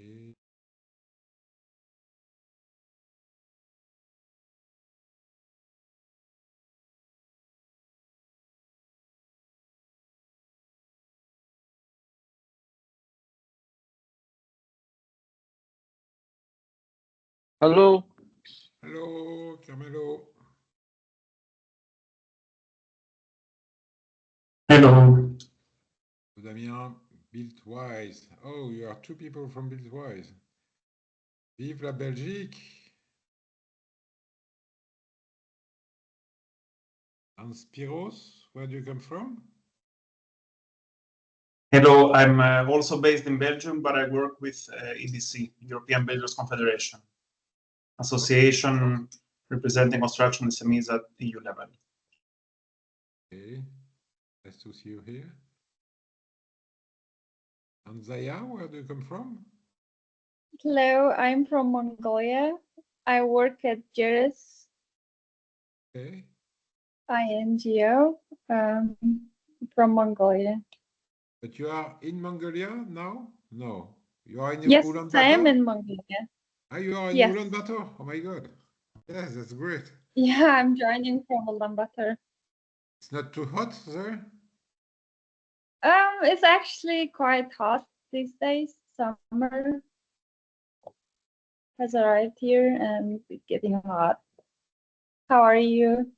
Okay. Hello. Hello, Carmelo. Hello. Damien, Buildwise. Oh, you are two people from Buildwise. Vive la Belgique. And Spiros, where do you come from? Hello, I'm also based in Belgium, but I work with EBC, European Builders Confederation, association representing construction SMEs at EU level. Okay, nice to see you here. And Zaya, where do you come from? Hello, I'm from Mongolia. I work at JERS Okay. INGO from Mongolia. But you are in Mongolia now? No. You are in Yes, Ulaanbaatar? I am in Mongolia. Ah, you are in Yes. Ulaanbaatar? Oh my God. Yes, that's great. Yeah, I'm joining from Ulaanbaatar. It's not too hot there? It's actually quite hot these days. Summer has arrived here and it's getting hot. How are you?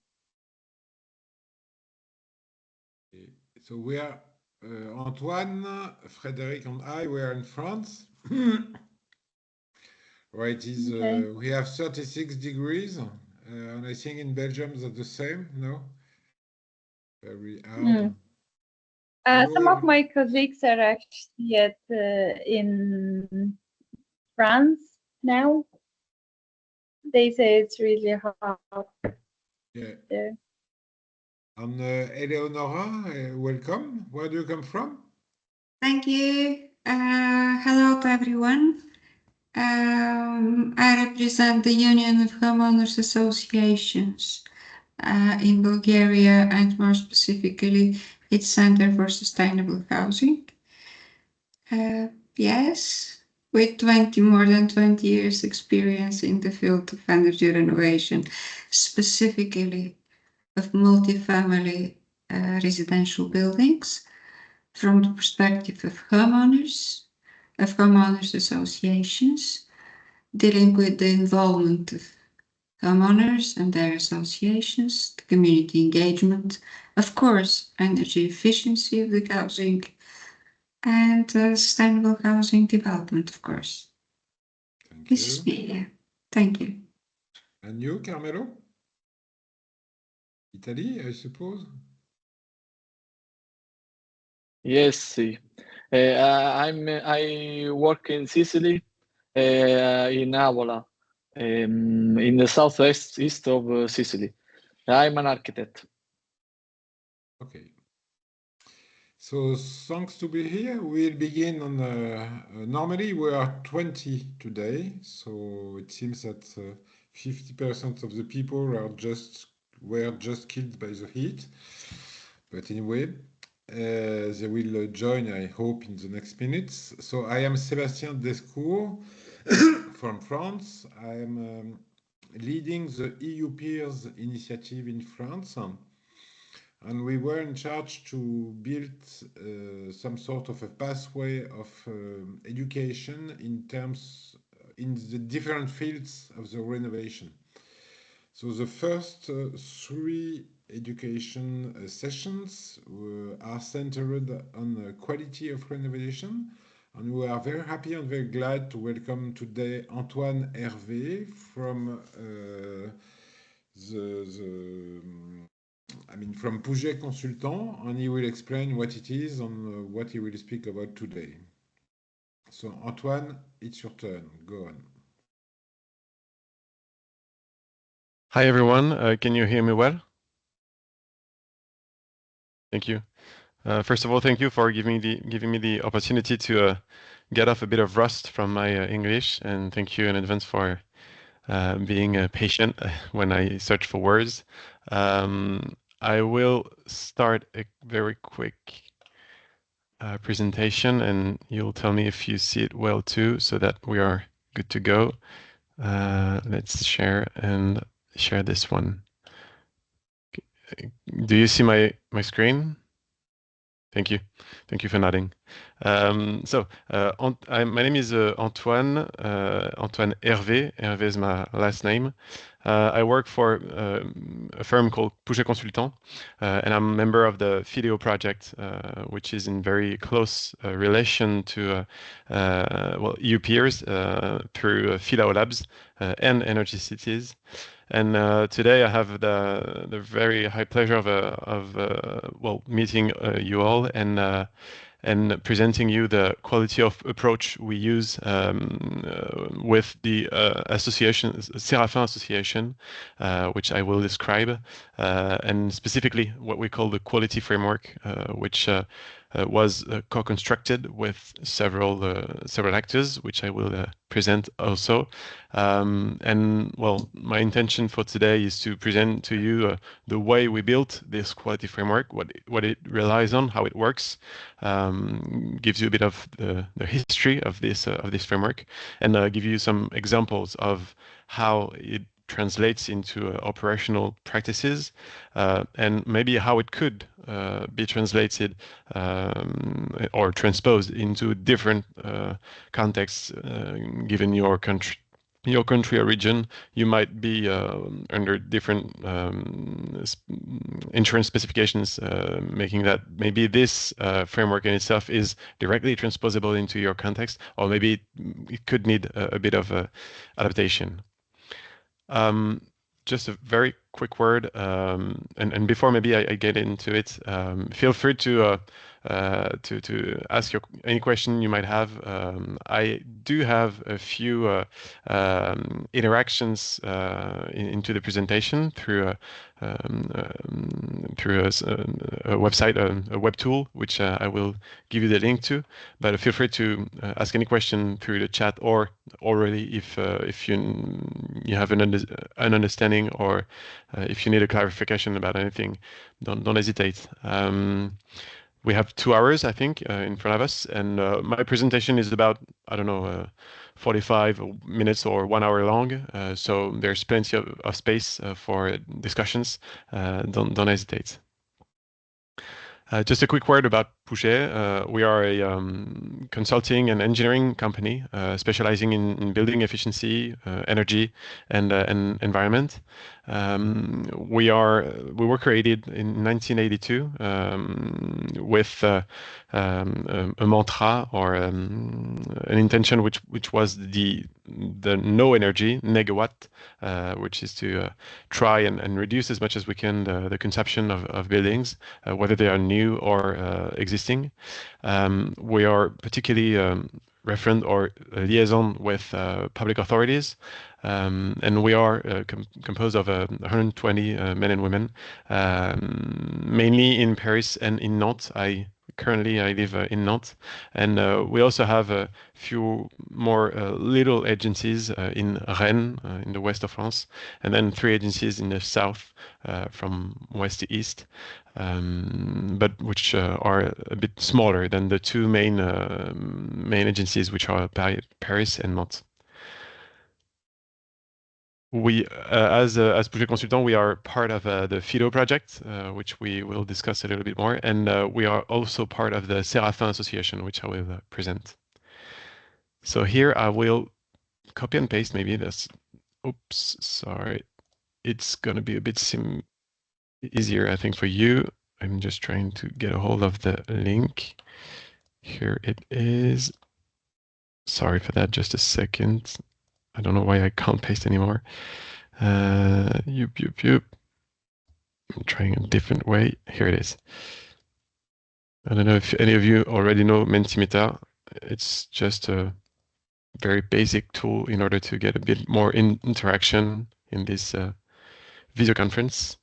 Okay. So we are, Antoine, Frédéric and I, we are in France. Right, is Okay. we have 36 degrees, and I think in Belgium that's the same, no? Very hard. Some of my colleagues are actually in France now. They say it's really hot Yeah. there. And Eleonora, welcome. Where do you come from? Thank you. Hello to everyone. I represent the Union of Homeowners Associations in Bulgaria, and more specifically, its Center for Sustainable Housing. Yes, with more than 20 years experience in the field of energy renovation, specifically of multifamily residential buildings, from the perspective of homeowners associations, dealing with the involvement of homeowners and their associations, the community engagement, of course, energy efficiency of the housing, and sustainable housing development, of course. Thank This you. is me, yeah. Thank you. And you, Carmelo? Italy, I suppose? Yes, I work in Sicily, in Avola, in the southwest east of Sicily. I'm an architect. Okay. So thanks to be here. We'll begin on, normally we are 20 today, so it seems that 50% of the people were just killed by the heat. But anyway, they will join, I hope, in the next minutes. So I am Sébastien Descours from France. I am leading the EU Peers initiative in France. And we were in charge to build some sort of a pathway of education in the different fields of the renovation. So the first three education sessions are centered on the quality of renovation. And we are very happy and very glad to welcome today Antoine Hervé from from Pouget Consultants, and he will explain what it is and what he will speak about today. So Antoine, it's your turn. Go on. Hi everyone, can you hear me well? Thank you. First of all, thank you for giving me the opportunity to get off a bit of rust from my English, and thank you in advance for being patient when I search for words. I will start a very quick presentation, and you'll tell me if you see it well too, so that we are good to go. Let's share this one. Do you see my screen? Thank you. Thank you for nodding. My name is Antoine, Antoine Hervé. Hervé is my last name. I work for a firm called Pouget Consultants, and I'm a member of the FIDEO project, which is in very close relation to EU peers through FIDEO labs and Energy Cities. And today I have the very high pleasure of meeting you all and presenting you the quality of approach we use with the SERAFIN association, which I will describe, and specifically what we call the quality framework, which was co-constructed with several actors, which I will present also. And well, my intention for today is to present to you the way we built this quality framework, what it relies on, how it works, gives you a bit of the history of this framework, and give you some examples of how it translates into operational practices, and maybe how it could be translated or transposed into different contexts given your country or region. You might be under different insurance specifications, making that maybe this framework in itself is directly transposable into your context, or maybe it could need a bit of adaptation. Just a very quick word, and before maybe I get into it, feel free to ask any question you might have. I do have a few interactions into the presentation through a website, a web tool, which I will give you the link to. But feel free to ask any question through the chat, or already if you have an understanding, or if you need a clarification about anything, don't hesitate. We have 2 hours, I think, in front of us, and my presentation is about, 45 minutes or 1 hour long, so there's plenty of space for discussions. Don't hesitate. Just a quick word about Pouget. We are a consulting and engineering company specializing in building efficiency, energy, and environment. We were created in 1982 with a mantra, or an intention, which was the no energy, negawatt, which is to try and reduce as much as we can the consumption of buildings, whether they are new or existing. We are particularly referent or liaison with public authorities, and we are composed of 120 men and women, mainly in Paris and in Nantes. Currently, I live in Nantes, and we also have a few more little agencies in Rennes, in the west of France, and then 3 agencies in the south, from west to east, but which are a bit smaller than the 2 main agencies, which are Paris and Nantes. We, as Pouget Consultants, we are part of the FIDEO project, which we will discuss a little bit more, and we are also part of the SERAFIN association, which I will present. So here I will copy and paste maybe this. Oops, sorry. It's gonna be a bit easier, I think, for you. I'm just trying to get a hold of the link. Here it is. Sorry for that, just a second. I don't know why I can't paste anymore. Yup. I'm trying a different way. Here it is. I don't know if any of you already know Mentimeter. It's just a very basic tool in order to get a bit more interaction in this video conference.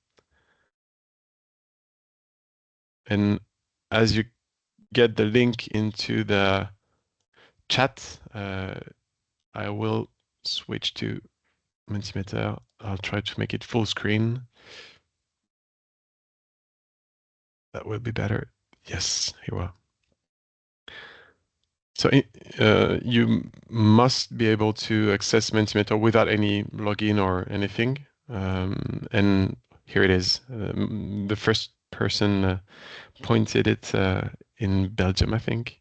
And as you get the link into the chat, I will switch to Mentimeter. I'll try to make it full screen. That will be better. Yes, here we are. So you must be able to access Mentimeter without any login or anything. And here it is. The first person pointed it in Belgium, I think,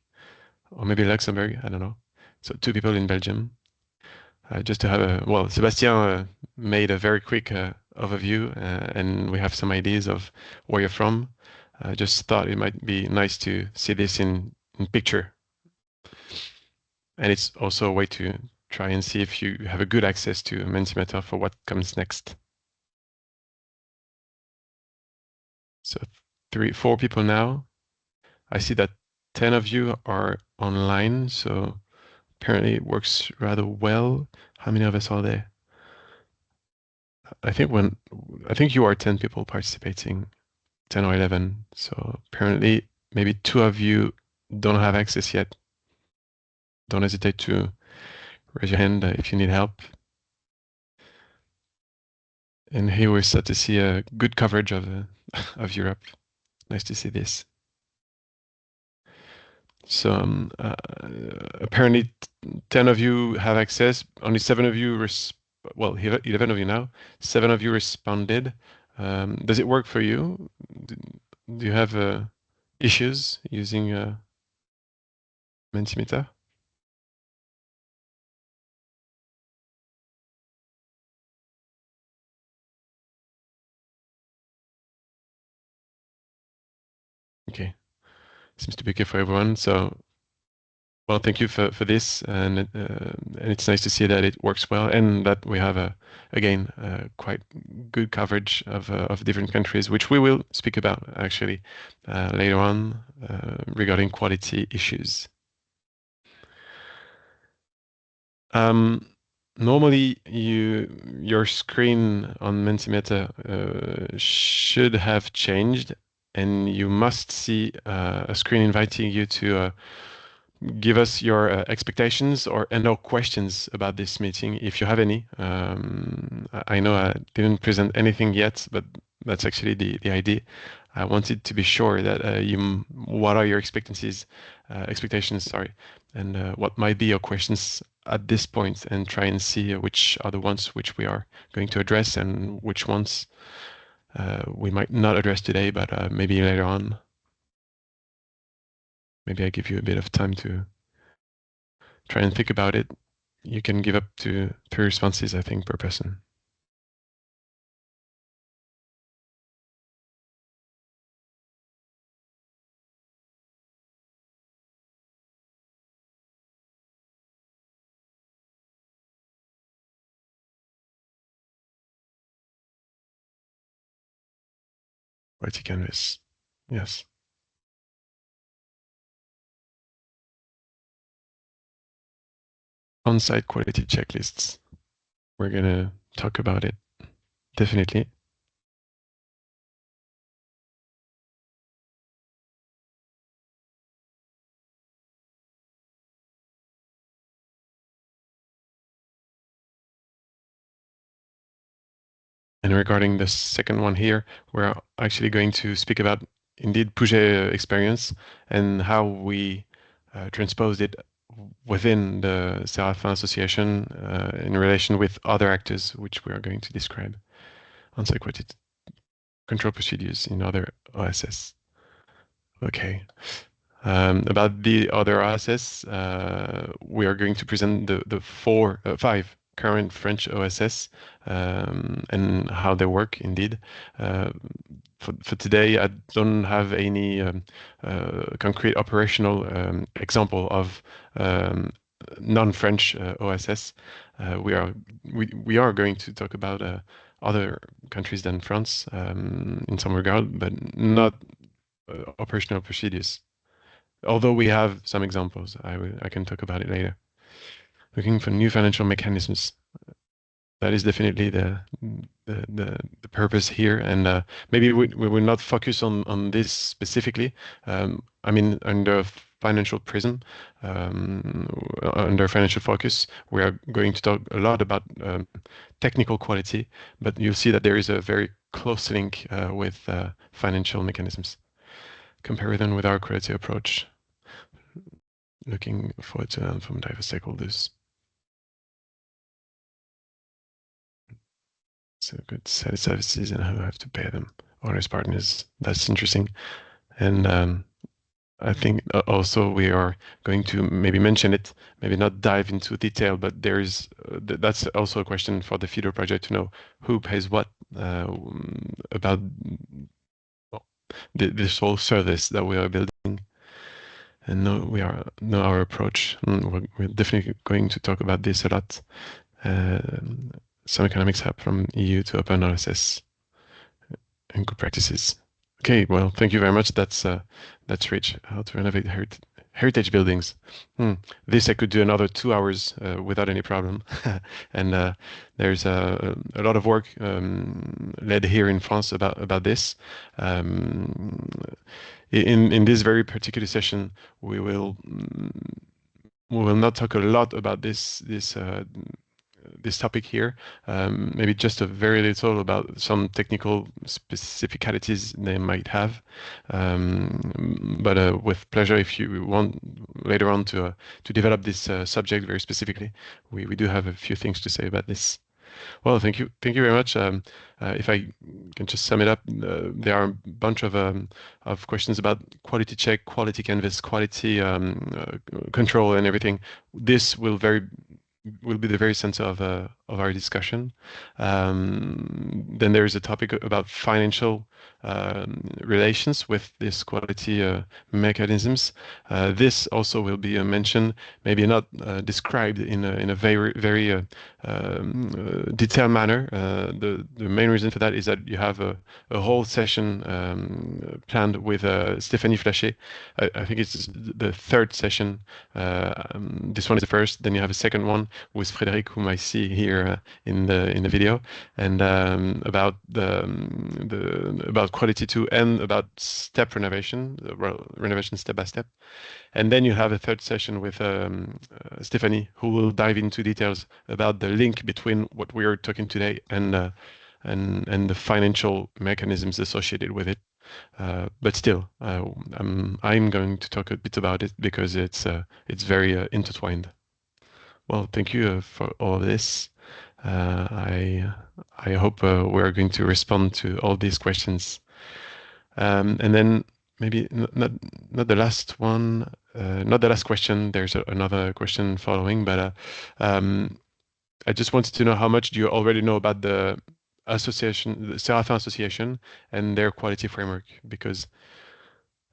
or maybe Luxembourg, I don't know. So 2 people in Belgium. Just to have well, Sébastien made a very quick overview, and we have some ideas of where you're from. I just thought it might be nice to see this in picture. And it's also a way to try and see if you have a good access to Mentimeter for what comes next. So 4 people now. I see that 10 of you are online, so apparently it works rather well. How many of us are there? I think you are 10 people participating, 10 or 11. So apparently maybe 2 of you don't have access yet. Don't hesitate to raise your hand if you need help. And here we start to see a good coverage of Europe. Nice to see this. So apparently 10 of you have access. Only 7 of you, well, 11 of you now. 7 of you responded. Does it work for you? Do you have issues using Mentimeter? Okay, seems to be okay for everyone. So, well, thank you for this, and it's nice to see that it works well, and that we have again quite good coverage of different countries, which we will speak about actually later on regarding quality issues. Normally, your screen on Mentimeter should have changed, and you must see a screen inviting you to give us your expectations and/or questions about this meeting, if you have any. I know I didn't present anything yet, but that's actually the idea. I wanted to be sure that what are your expectations, sorry, and what might be your questions at this point, and try and see which are the ones which we are going to address and which ones we might not address today, but maybe later on. Maybe I give you a bit of time to try and think about it. You can give up to 3 responses, I think, per person. Quality canvas. Yes. On-site quality checklists. We're going to talk about it, definitely. And regarding the second one here, we're actually going to speak about, indeed, Pouget experience and how we transposed it within the SERAFIN association in relation with other actors, which we are going to describe. On-site quality control procedures in other OSS. Okay. About the other OSS, we are going to present the 5 current French OSS and how they work indeed. For today, I don't have any concrete operational example of non-French OSS. We are going to talk about other countries than France in some regard, but not operational procedures. Although we have some examples, I can talk about it later. Looking for new financial mechanisms. That is definitely the purpose here, and maybe we will not focus on this specifically. I mean, under financial prism, under financial focus, we are going to talk a lot about technical quality, but you'll see that there is a very close link with financial mechanisms. Comparison with our quality approach. looking forward to learn from diverse stakeholders. So good set of services and who have to pay them. Owners, partners, that's interesting. And I think also we are going to maybe mention it, maybe not dive into detail, but there is that's also a question for the FIDEO project to know who pays what about this whole service that we are building, and know our approach. We're definitely going to talk about this a lot. Some economics hub from EU to open RSS and good practices. Okay, well, thank you very much. That's rich. How to renovate heritage buildings. This I could do another 2 hours without any problem. And there's a lot of work led here in France about this. In this very particular session, we will not talk a lot about this topic here. Maybe just a very little about some technical specificalities they might have. But with pleasure, if you want later on to develop this subject very specifically, we do have a few things to say about this. Well, thank you very much. If I can just sum it up, there are a bunch of questions about quality check, quality canvas, quality control, and everything. This will be the very center of our discussion. Then there is a topic about financial relations with this quality mechanisms. This also will be mentioned, maybe not described in a very detailed manner. The main reason for that is that you have a whole session planned with Stéphanie Flachet. I think it's the third session. This one is the first. Then you have a second one with Frédéric, whom I see here in the video, and about about quality 2 and about step renovation, renovation step by step. And then you have a third session with Stéphanie, who will dive into details about the link between what we are talking today and the financial mechanisms associated with it. But still, I'm going to talk a bit about it because it's very intertwined. Well, thank you for all of this. I hope we're going to respond to all these questions. And then maybe not the last one, not the last question. There's another question following, but I just wanted to know how much do you already know about the association, the SERAFIN Association, and their quality framework, because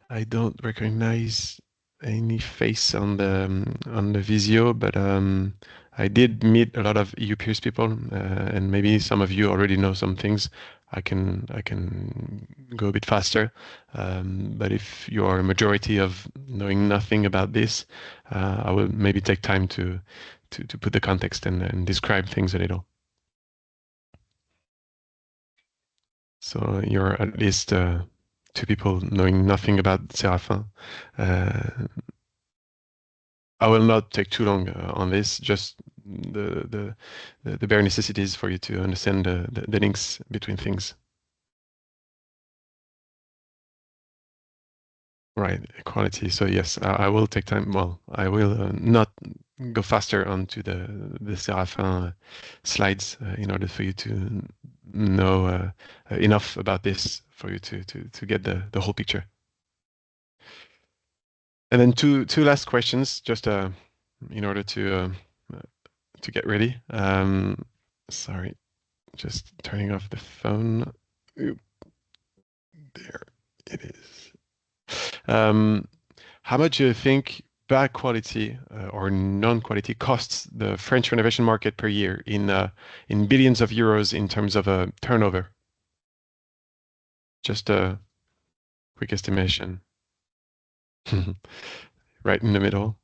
I don't recognize any face on the Visio, but I did meet a lot of EU peers people, and maybe some of you already know some things. I can go a bit faster, but if you are a majority of knowing nothing about this, I will maybe take time to put the context and describe things a little. So you're at least 2 people knowing nothing about SERAFIN. I will not take too long on this, just the bare necessities for you to understand the links between things. Right, equality. So yes, I will take time. Well, I will not go faster onto the SERAFIN slides in order for you to know enough about this for you to get the whole picture. And then two last questions, just in order to get ready. Sorry, just turning off the phone. Oop. There it is. How much do you think bad quality or non-quality costs the French renovation market per year in billions of euros in terms of turnover? Just a quick estimation. Right in the middle.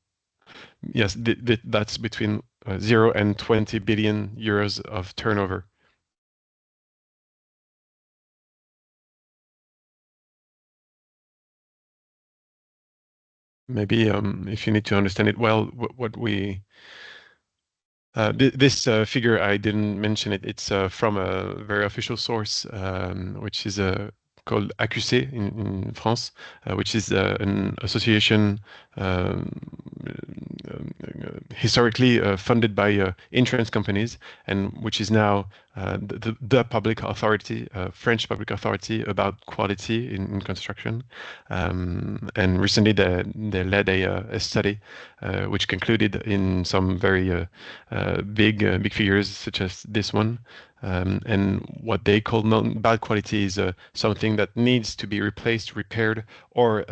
Yes, that's between 0 and 20 billion euros of turnover. Maybe if you need to understand it well, what we this figure, I didn't mention it. It's from a very official source, which is called AQC in France, which is an association historically funded by insurance companies, and which is now the public authority, French public authority about quality in construction. And recently they led a study which concluded in some very big figures, such as this one. And what they call bad quality is something that needs to be replaced, repaired, or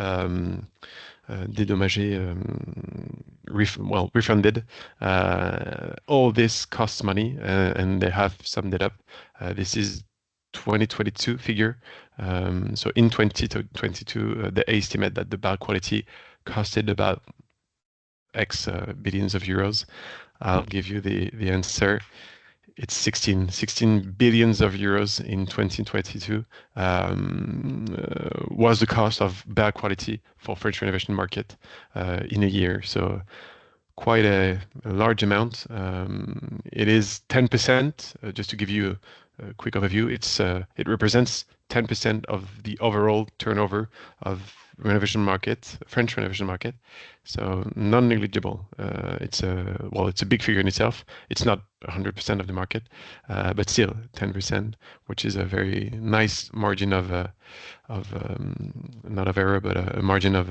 dédommagé, refunded. All this costs money, and they have summed it up. This is 2022 figure. So in 2022, they estimate that the bad quality costed about X billions of euros. I'll give you the answer. It's 16 billions of euros in 2022 was the cost of bad quality for French renovation market in a year. So quite a large amount. It is 10%. Just to give you a quick overview, it represents 10% of the overall turnover of renovation market, French renovation market. So non-negligible. It's a big figure in itself. It's not 100% of the market, but still 10%, which is a very nice margin of not of error, but a margin of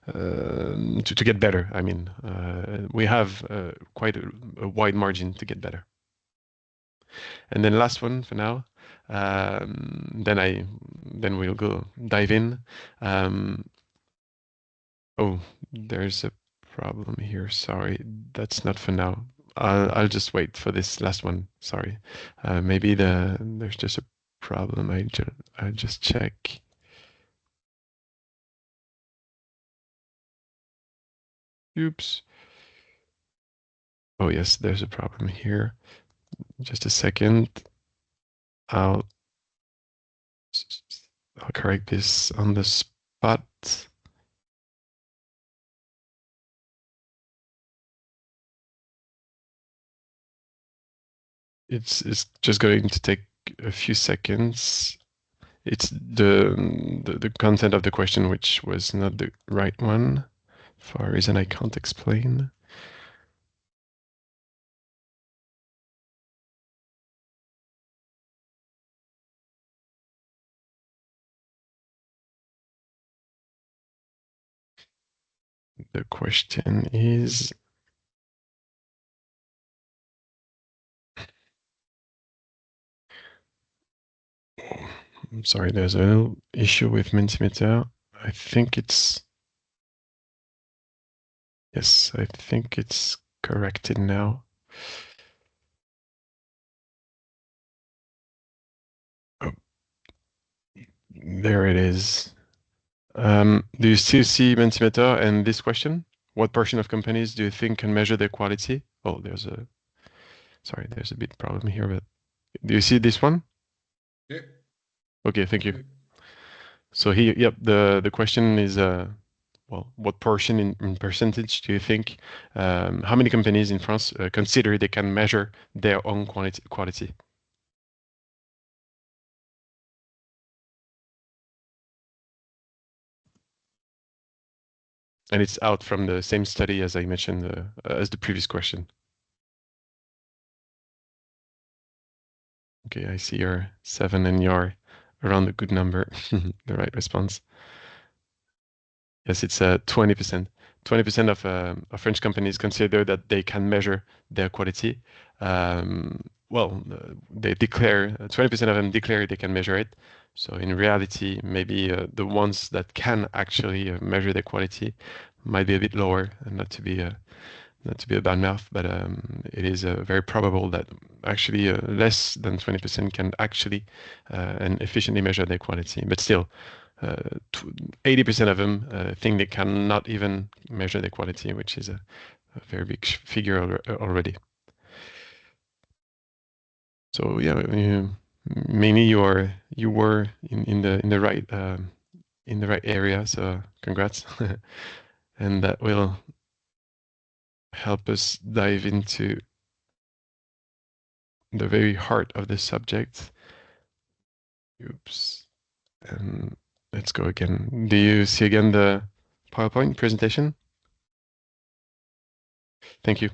to get better. I mean, we have quite a wide margin to get better. And then last one for now. Then we'll go dive in. Oh, there's a problem here. Sorry, that's not for now. I'll just wait for this last one. Sorry, maybe there's just a problem. I just check. Oops. Oh yes, there's a problem here. Just a second. I'll correct this on the spot. It's just going to take a few seconds. It's the content of the question which was not the right one for a reason I can't explain. The question is, I'm sorry, there's a little issue with Mentimeter. I think it's, yes, I think it's corrected now. Oh, there it is. Do you still see Mentimeter and this question? What portion of companies do you think can measure their quality? Oh, there's a bit problem here, but do you see this one? Yeah. Okay, thank you. So here, yep, the question is, well, what portion in percentage do you think, how many companies in France consider they can measure their own quality? And it's out from the same study as I mentioned, as the previous question. Okay, I see you're 7 and you're around the good number, the right response. Yes, it's 20%. 20% of French companies consider that they can measure their quality. Well, they declare, 20% of them declare they can measure it. So in reality, maybe the ones that can actually measure their quality might be a bit lower, and not to be a bad mouth, but it is very probable that actually less than 20% can actually and efficiently measure their quality. But still, 80% of them think they cannot even measure their quality, which is a very big figure already. So yeah, mainly you were in the right area. So congrats, and that will help us dive into the very heart of the subject. Oops. And let's go again. Do you see again the PowerPoint presentation? Thank you.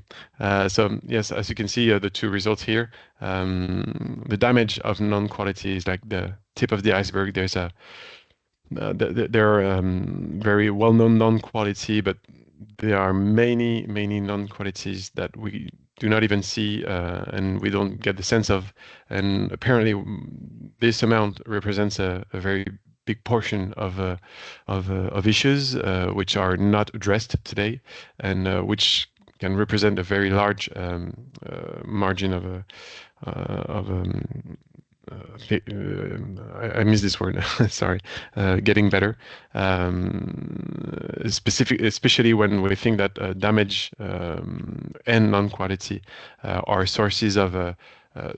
So yes, as you can see, the two results here, the damage of non-quality is like the tip of the iceberg. There's a there are very well-known non-quality, but there are many non-qualities that we do not even see and we don't get the sense of. And apparently, this amount represents a very big portion of issues which are not addressed today, and which can represent a very large margin of I missed this word. Sorry. Getting better, especially when we think that damage and non-quality are sources of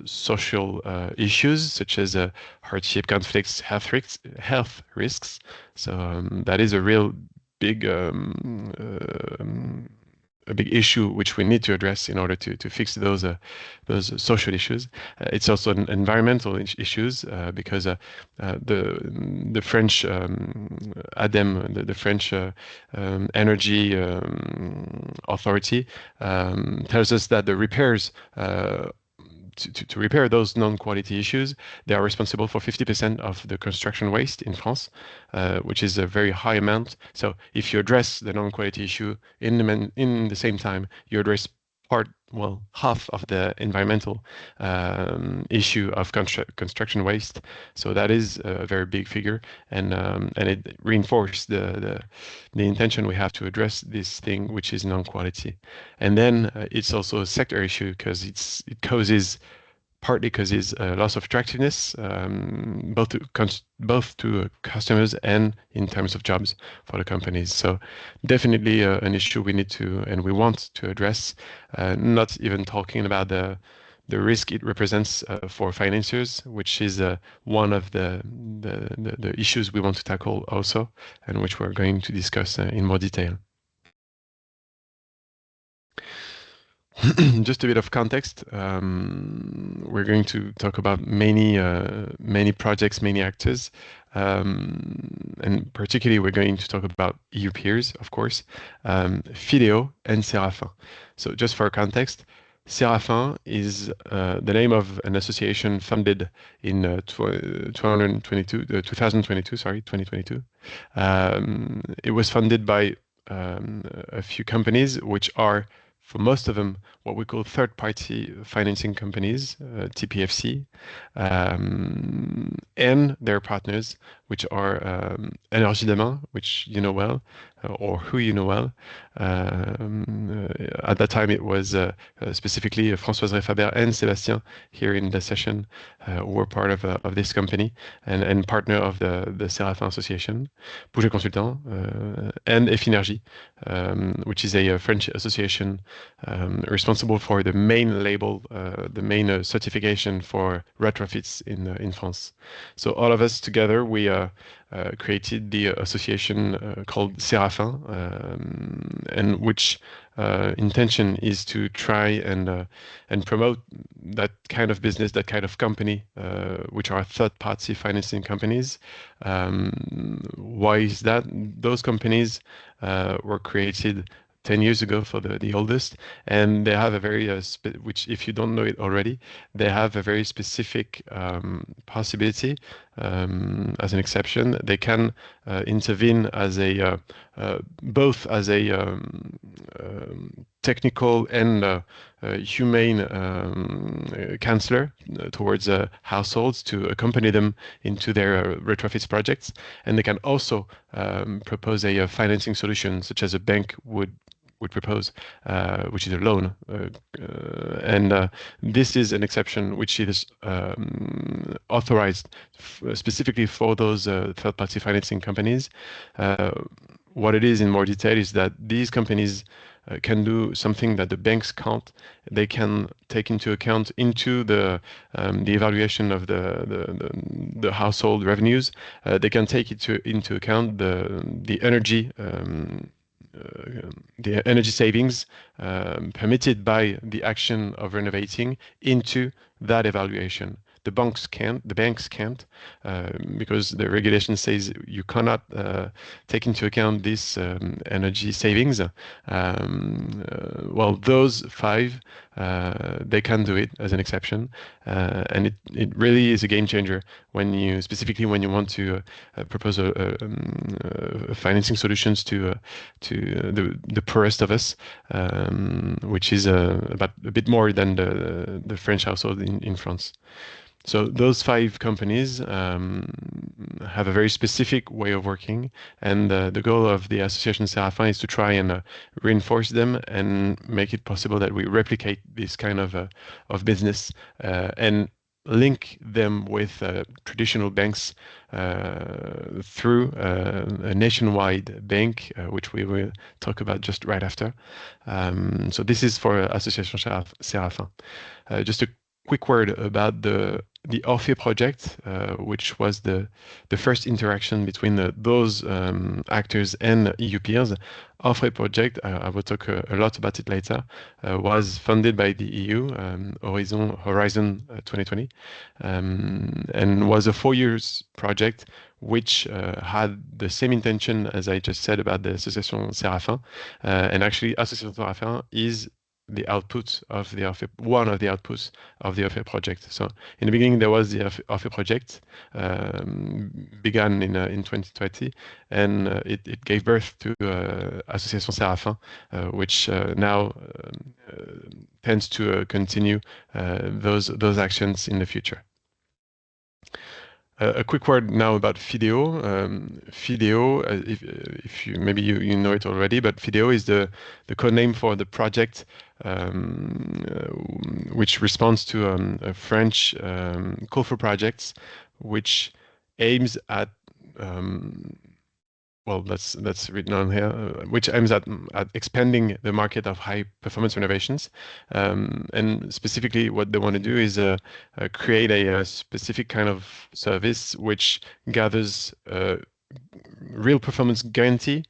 social issues such as hardship, conflicts, health risks. So that is a real big a big issue which we need to address in order to fix those social issues. It's also an environmental issues because the French ADEME, the French energy authority, tells us that the repairs to repair those non-quality issues, they are responsible for 50% of the construction waste in France, which is a very high amount. So if you address the non-quality issue in the same time, you address half of the environmental issue of construction waste. So that is a very big figure, and it reinforced the intention we have to address this thing, which is non-quality. And then it's also a sector issue because it causes partly because it's a loss of attractiveness, both to customers and in terms of jobs for the companies. So definitely an issue we need to and we want to address. Not even talking about the risk it represents for financiers, which is one of the issues we want to tackle also, and which we're going to discuss in more detail. Just a bit of context. We're going to talk about many projects, many actors, and particularly we're going to talk about EU peers, of course, FIDEO and SERAFIN. So just for context, SERAFIN is the name of an association founded in 2022. It was funded by a few companies, which are, for most of them, what we call third-party financing companies, TPFC, and their partners, which are Énergie Demain, which you know well, or who you know well. At that time, it was specifically Françoise Refaber and Sébastien here in the session were part of this company and partner of the SERAFIN Association, Pouget Consultants, and FIDEO, which is a French association responsible for the main label, the main certification for retrofits in France. So all of us together, we created the association called SERAFIN, and which intention is to try and promote that kind of business, that kind of company, which are third-party financing companies. Why is that? Those companies were created 10 years ago for the oldest, and they have a very which, if you don't know it already, they have a very specific possibility. As an exception, they can intervene as a both as a technical and humane counselor towards households to accompany them into their retrofits projects, and they can also propose a financing solution such as a bank would propose, which is a loan, and this is an exception which is authorized specifically for those third-party financing companies. What it is in more detail is that these companies can do something that the banks can't. They can take into account into the evaluation of the household revenues. They can take into account the energy. The energy savings permitted by the action of renovating into that evaluation. the banks can't, because the regulation says you cannot take into account this energy savings. Well, those 5, they can do it as an exception, and it really is a game changer specifically when you want to propose financing solutions to the poorest of us, which is about a bit more than the French household in France. So those 5 companies have a very specific way of working, and the goal of the association SERAFIN is to try and reinforce them and make it possible that we replicate this kind of business and link them with traditional banks through a nationwide bank, which we will talk about just right after. So this is for Association SERAFIN. Just a quick word about the Orphée project, which was the first interaction between those actors and EU peers. Orphée project, I will talk a lot about it later, was funded by the EU, Horizon 2020, and was a 4 years project which had the same intention as I just said about the Association SERAFIN, and actually Association SERAFIN is the output of the Orphée, one of the outputs of the Orphée project. So in the beginning there was the Orphée project, began in 2020, and it gave birth to Association SERAFIN, which now tends to continue those actions in the future. A quick word now about FIDEO. FIDEO, if you maybe you know it already, but FIDEO is the code name for the project which responds to a French call for projects, which aims at well, that's written on here, which aims at expanding the market of high performance renovations, and specifically what they want to do is create a specific kind of service which gathers real performance guarantee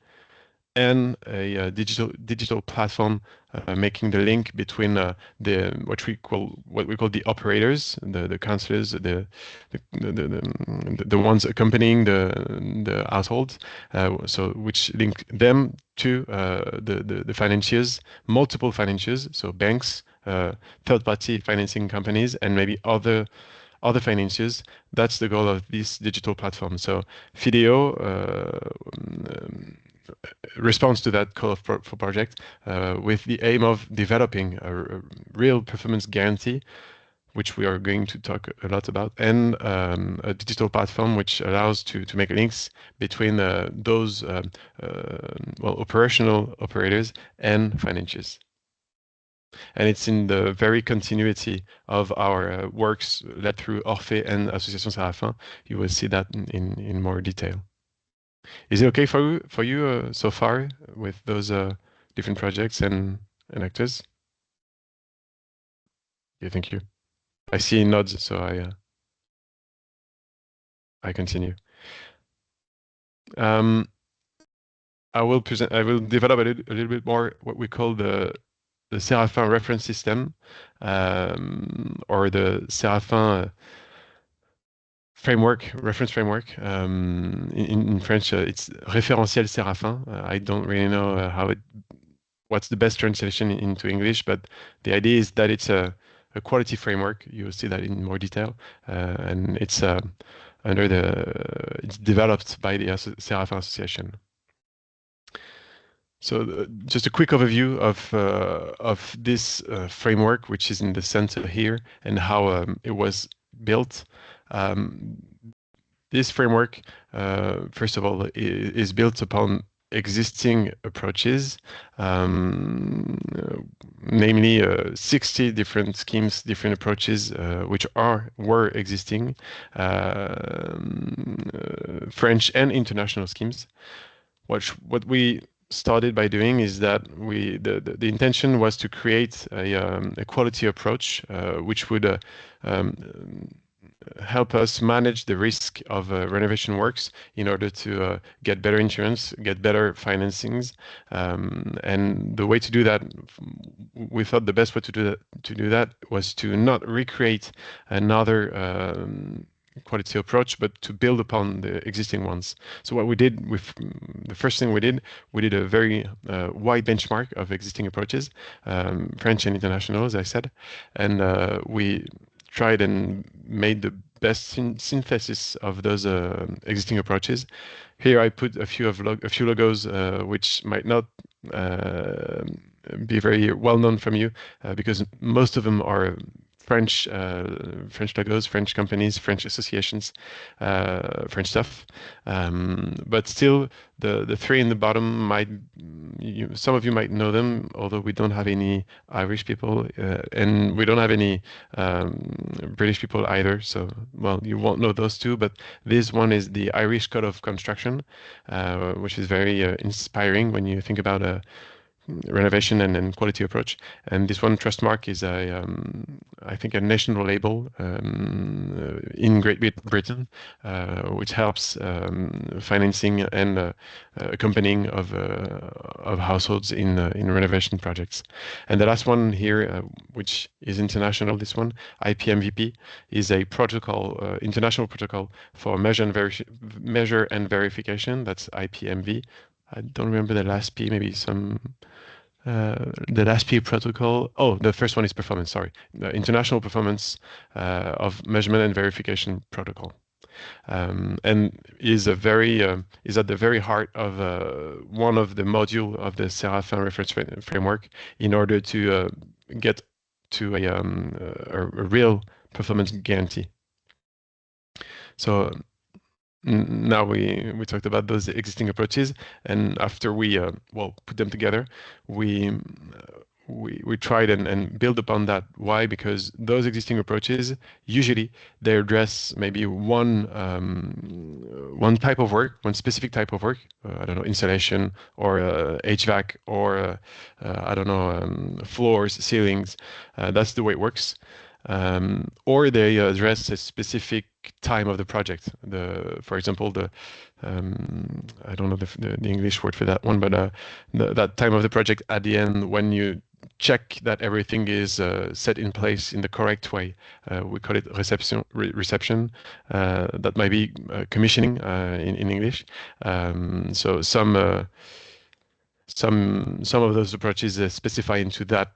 and a digital platform making the link between what we call the operators, the counselors, the ones accompanying the households, so which link them to the financiers, multiple financiers, so banks, third-party financing companies, and maybe other financiers. That's the goal of this digital platform. So FIDEO responds to that call for project with the aim of developing a real performance guarantee, which we are going to talk a lot about, and a digital platform which allows to make links between those operational operators and financiers. And it's in the very continuity of our works led through Orphée and Association SERAFIN. You will see that in more detail. Is it okay for you so far with those different projects and actors? Yeah, thank you. I see nods, so I continue. I will develop a little bit more what we call the SERAFIN reference system, or the SERAFIN reference framework. In French, it's referentiel SERAFIN. I don't really know what's the best translation into English, but the idea is that it's a quality framework. You'll see that in more detail, and it's it's developed by the SERAFIN Association. So just a quick overview of this framework, which is in the center here, and how it was built. This framework, first of all, is built upon existing approaches, namely 60 different schemes, different approaches, which were existing, French and international schemes. What we started by doing is that the intention was to create a quality approach, which would help us manage the risk of renovation works in order to get better insurance, get better financings. And the way to do that, we thought the best way to do that was to not recreate another quality approach, but to build upon the existing ones. So what we did with the first thing we did a very wide benchmark of existing approaches, French and international, as I said, and we tried and made the best synthesis of those existing approaches. Here I put a few logos which might not be very well known from you because most of them are French logos, French companies, French associations, French stuff. But still, the three in the bottom some of you might know them, although we don't have any Irish people and we don't have any British people either. So, well, you won't know those two, but this one is the Irish Code of Construction, which is very inspiring when you think about a renovation and quality approach. And this one, Trustmark, is I think a national label in Great Britain, which helps financing and accompanying of households in renovation projects. And the last one here, which is international, this one, IPMVP, is a protocol, international protocol for measure and verification. That's IPMV. I don't remember the last P, maybe some... the last P protocol. Oh, the first one is performance. Sorry, the International Performance of Measurement and Verification Protocol, and is at the very heart of one of the module of the SERAFIN reference framework in order to get to a real performance guarantee. So. Now we talked about those existing approaches, and after we put them together, we tried and build upon that. Why? Because those existing approaches usually they address maybe one type of work, one specific type of work. I don't know, insulation or HVAC or I don't know, floors, ceilings. That's the way it works. Or they address a specific time of the project. For example, I don't know the English word for that one, but that time of the project at the end when you check that everything is set in place in the correct way. We call it reception. That might be commissioning in English. So some of those approaches specify into that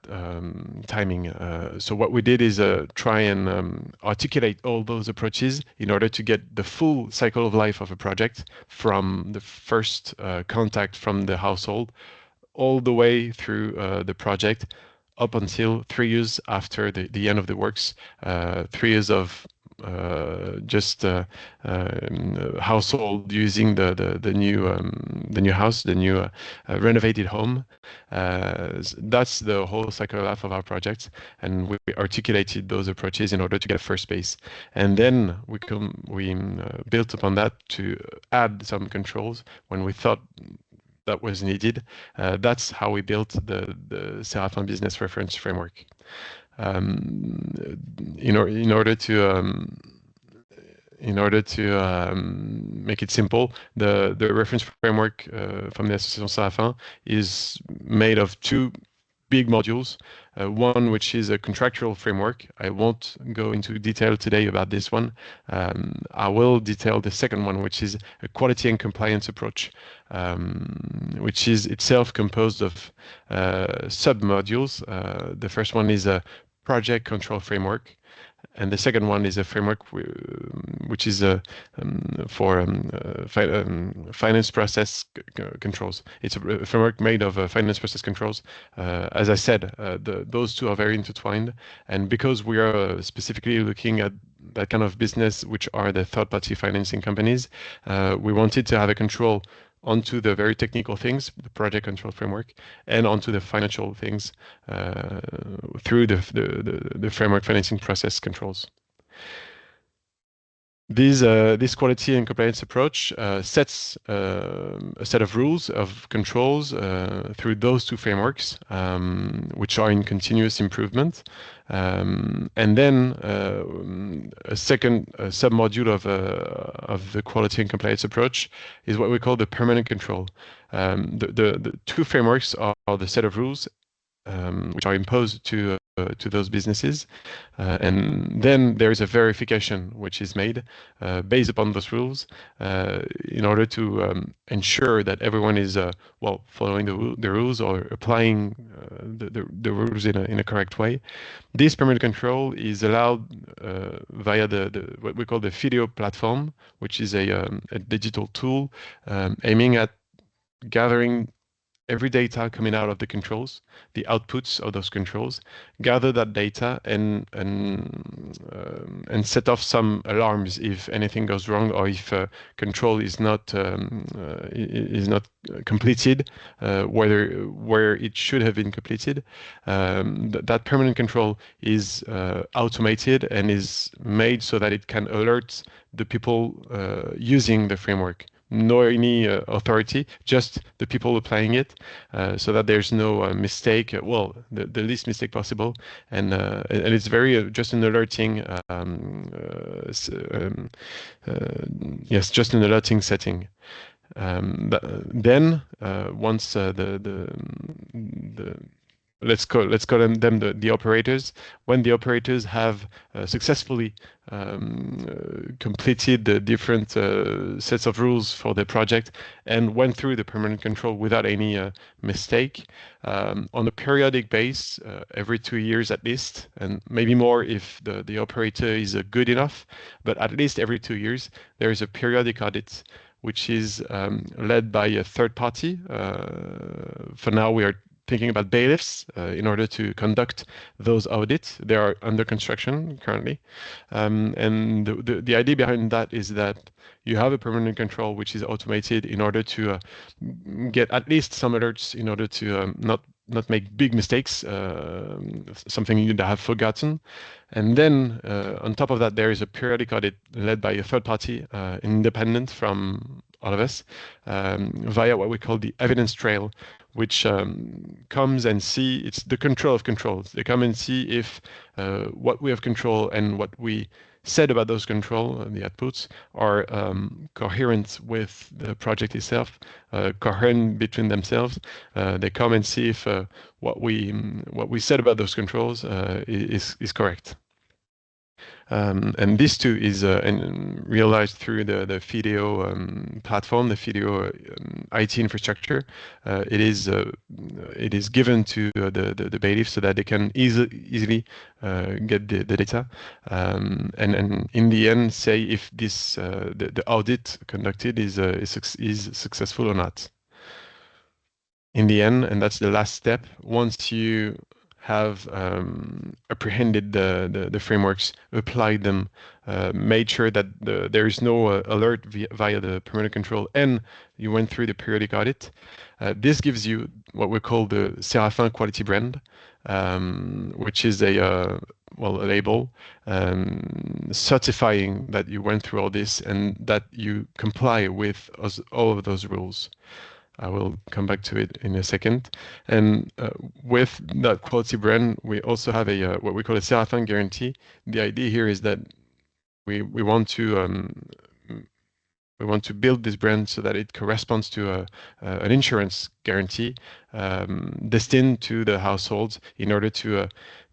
timing. So what we did is try and articulate all those approaches in order to get the full cycle of life of a project from the first contact from the household all the way through the project up until 3 years after the end of the works, 3 years of just household using the new house, the new renovated home. That's the whole cycle life of our project, and we articulated those approaches in order to get first base, and then we built upon that to add some controls when we thought that was needed. That's how we built the SERAFIN business reference framework. In order to make it simple, the reference framework from the Association SERAFIN is made of two big modules. One which is a contractual framework. I won't go into detail today about this one. I will detail the second one, which is a quality and compliance approach, which is itself composed of sub-modules. The first one is a project control framework, and the second one is a framework which is for finance process controls. It's a framework made of finance process controls. As I said, those two are very intertwined, and because we are specifically looking at that kind of business, which are the third-party financing companies, we wanted to have a control onto the very technical things, the project control framework, and onto the financial things through the framework financing process controls. This quality and compliance approach sets a set of rules, of controls through those two frameworks, which are in continuous improvement. And then a second submodule of the quality and compliance approach is what we call the permanent control. The two frameworks are the set of rules which are imposed to those businesses, and then there is a verification which is made based upon those rules in order to ensure that everyone is well following the rules or applying the rules in a correct way. This permanent control is allowed via the what we call the FIDEO platform, which is a digital tool aiming at gathering every data coming out of the controls, the outputs of those controls, gather that data and set off some alarms if anything goes wrong or if control is not completed, where it should have been completed. That permanent control is automated and is made so that it can alert the people using the framework. No any authority, just the people applying it, so that there's no mistake. Well, the least mistake possible, and it's very just an alerting. Yes, just an alerting setting. Then once let's call them the operators. When the operators have successfully completed the different sets of rules for the project and went through the permanent control without any mistake, on a periodic basis, every 2 years at least, and maybe more if the operator is good enough, but at least every 2 years, there is a periodic audit which is led by a third party. For now, we are thinking about bailiffs in order to conduct those audits. They are under construction currently. And the idea behind that is that you have a permanent control which is automated in order to get at least some alerts in order to not make big mistakes, something you'd have forgotten. And then on top of that, there is a periodic audit led by a third party, independent from all of us, via what we call the evidence trail, which comes and see, it's the control of controls. They come and see if what we have control and what we said about those control, the outputs, are coherent with the project itself, coherent between themselves. They come and see if what we said about those controls is correct. And this too is realized through the FIDEO platform, the FIDEO IT infrastructure. It is given to the bailiff so that they can easily get the data, and in the end say if this the audit conducted is successful or not. In the end, and that's the last step, once you have apprehended the frameworks, applied them, made sure that there is no alert via the permanent control, and you went through the periodic audit. This gives you what we call the SERAFIN quality brand, which is a label certifying that you went through all this and that you comply with all of those rules. I will come back to it in a second. And with that quality brand, we also have a what we call a SERAFIN guarantee. The idea here is that we want to build this brand so that it corresponds to an insurance guarantee destined to the households in order to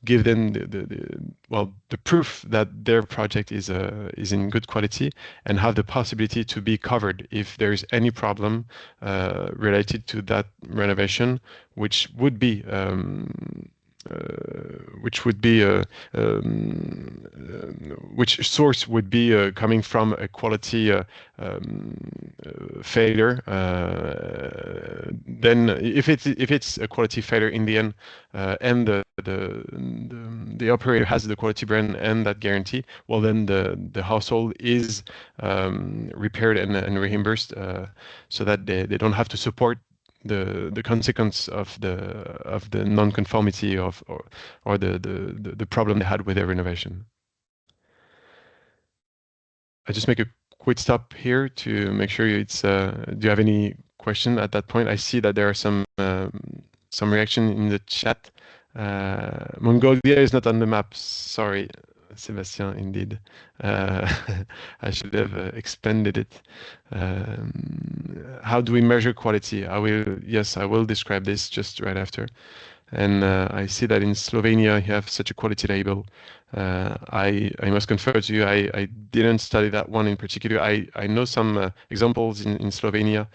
give them the proof that their project is in good quality and have the possibility to be covered if there is any problem related to that renovation, which would be which source would be coming from a quality failure. Then if it's a quality failure in the end, and the operator has the quality brand and that guarantee, well then the household is repaired and reimbursed, so that they don't have to support the consequence of the non-conformity or the problem they had with their renovation. just make a quick stop here to make sure it's. Do you have any question at that point? I see that there are some reaction in the chat. Mongolia is not on the map. Sorry, Sébastien. Indeed, I should have expanded it. How do we measure quality? Yes, I will describe this just right after. And I see that in Slovenia you have such a quality label. I must confess to you, I didn't study that one in particular. I know some examples in Slovenia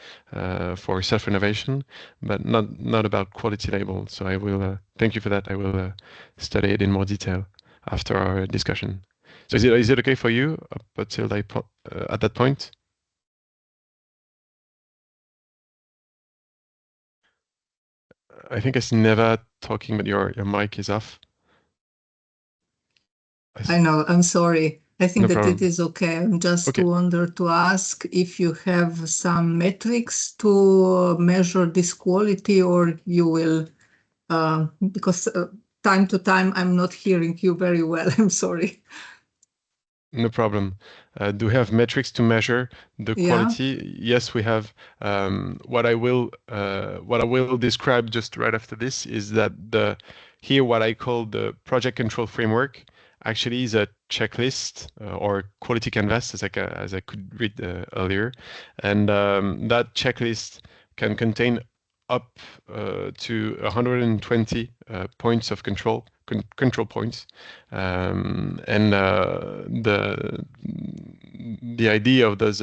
for self-renovation, but not about quality label. So I will thank you for that. I will study it in more detail after our discussion. So is it okay for you up until at that point? I think it's never talking, but your mic is off. I know, I'm sorry. I think No that problem. it is okay. I'm just Okay. wonder to ask if you have some metrics to measure this quality, or you will, because time to time I'm not hearing you very well. I'm sorry. No problem. Do we have metrics to measure the quality? Yes, we have. What I will describe just right after this is that here what I call the project control framework actually is a checklist or quality canvas, as I could read earlier, and that checklist can contain up to 120 points of control points, and the idea of those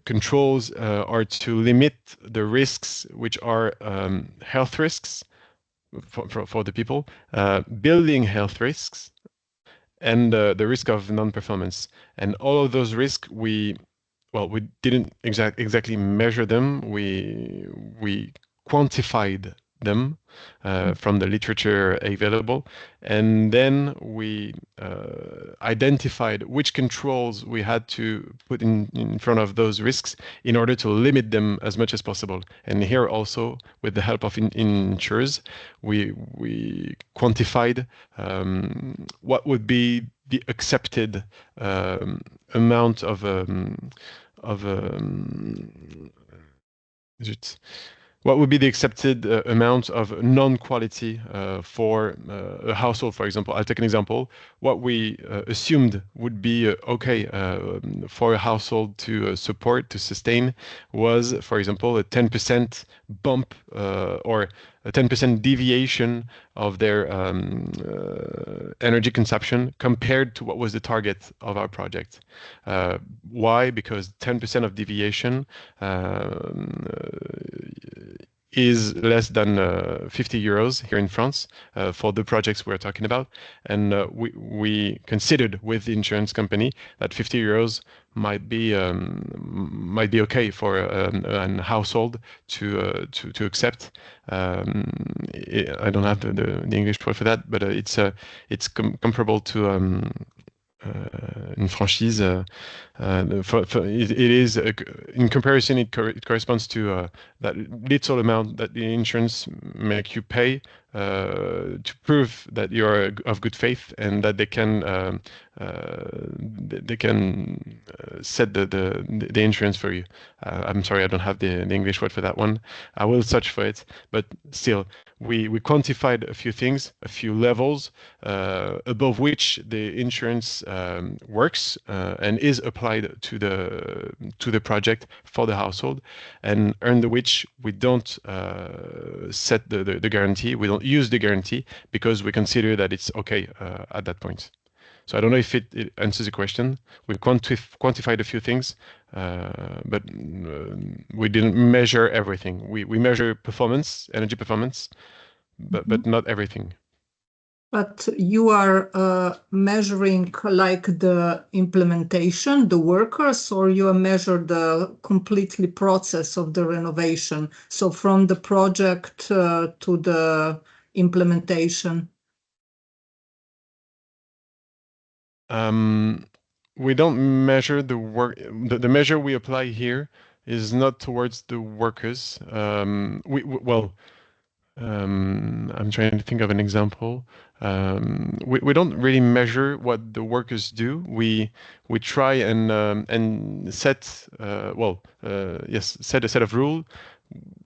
controls are to limit the risks, which are health risks for the people, building health risks, and the risk of non-performance. And all of those risks we didn't exactly measure them. We quantified them from the literature available, and then we identified which controls we had to put in front of those risks in order to limit them as much as possible. And here also, with the help of insurers, we quantified what would be the accepted amount of what would be the accepted amount of non-quality for a household, for example. I'll take an example. What we assumed would be okay for a household to support, to sustain, was, for example, a 10% bump or a 10% deviation of their energy consumption compared to what was the target of our project. Why? Because 10% of deviation is less than 50 euros here in France for the projects we're talking about. And we considered with the insurance company that 50 euros might be okay for a household to accept. I don't have the English word for that, but it's comparable to une franchise. It is in comparison. It corresponds to that little amount that the insurance make you pay to prove that you are of good faith and that they can set the insurance for you. I'm sorry, I don't have the English word for that one. I will search for it, but still, we quantified a few things, a few levels above which the insurance works and is applied to the project for the household, and under which we don't set the guarantee. We don't use the guarantee because we consider that it's okay at that point. So I don't know if it answers the question. We quantified a few things, but we didn't measure everything. We measure performance, energy performance, but not everything. But you are measuring like the implementation, the workers, or you measure the completely process of the renovation? So from the project to the implementation. We don't measure the work. The measure we apply here is not towards the workers. I'm trying to think of an example. We don't really measure what the workers do. We try and set set a set of rules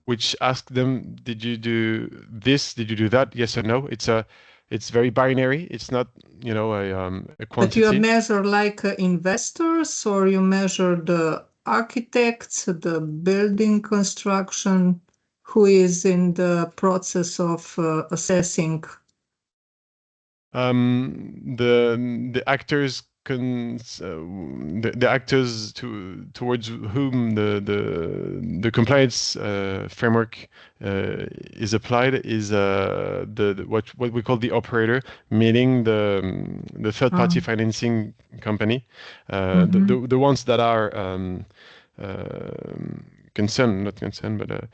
which ask them, did you do this? Did you do that? Yes or no? It's very binary. It's not, you know, a quantity. But you measure like investors, or you measure the architects, the building construction, who is in the process of assessing? The actors the actors towards whom the compliance framework is applied is what we call the operator, meaning the third party financing company, the ones that are not concerned, but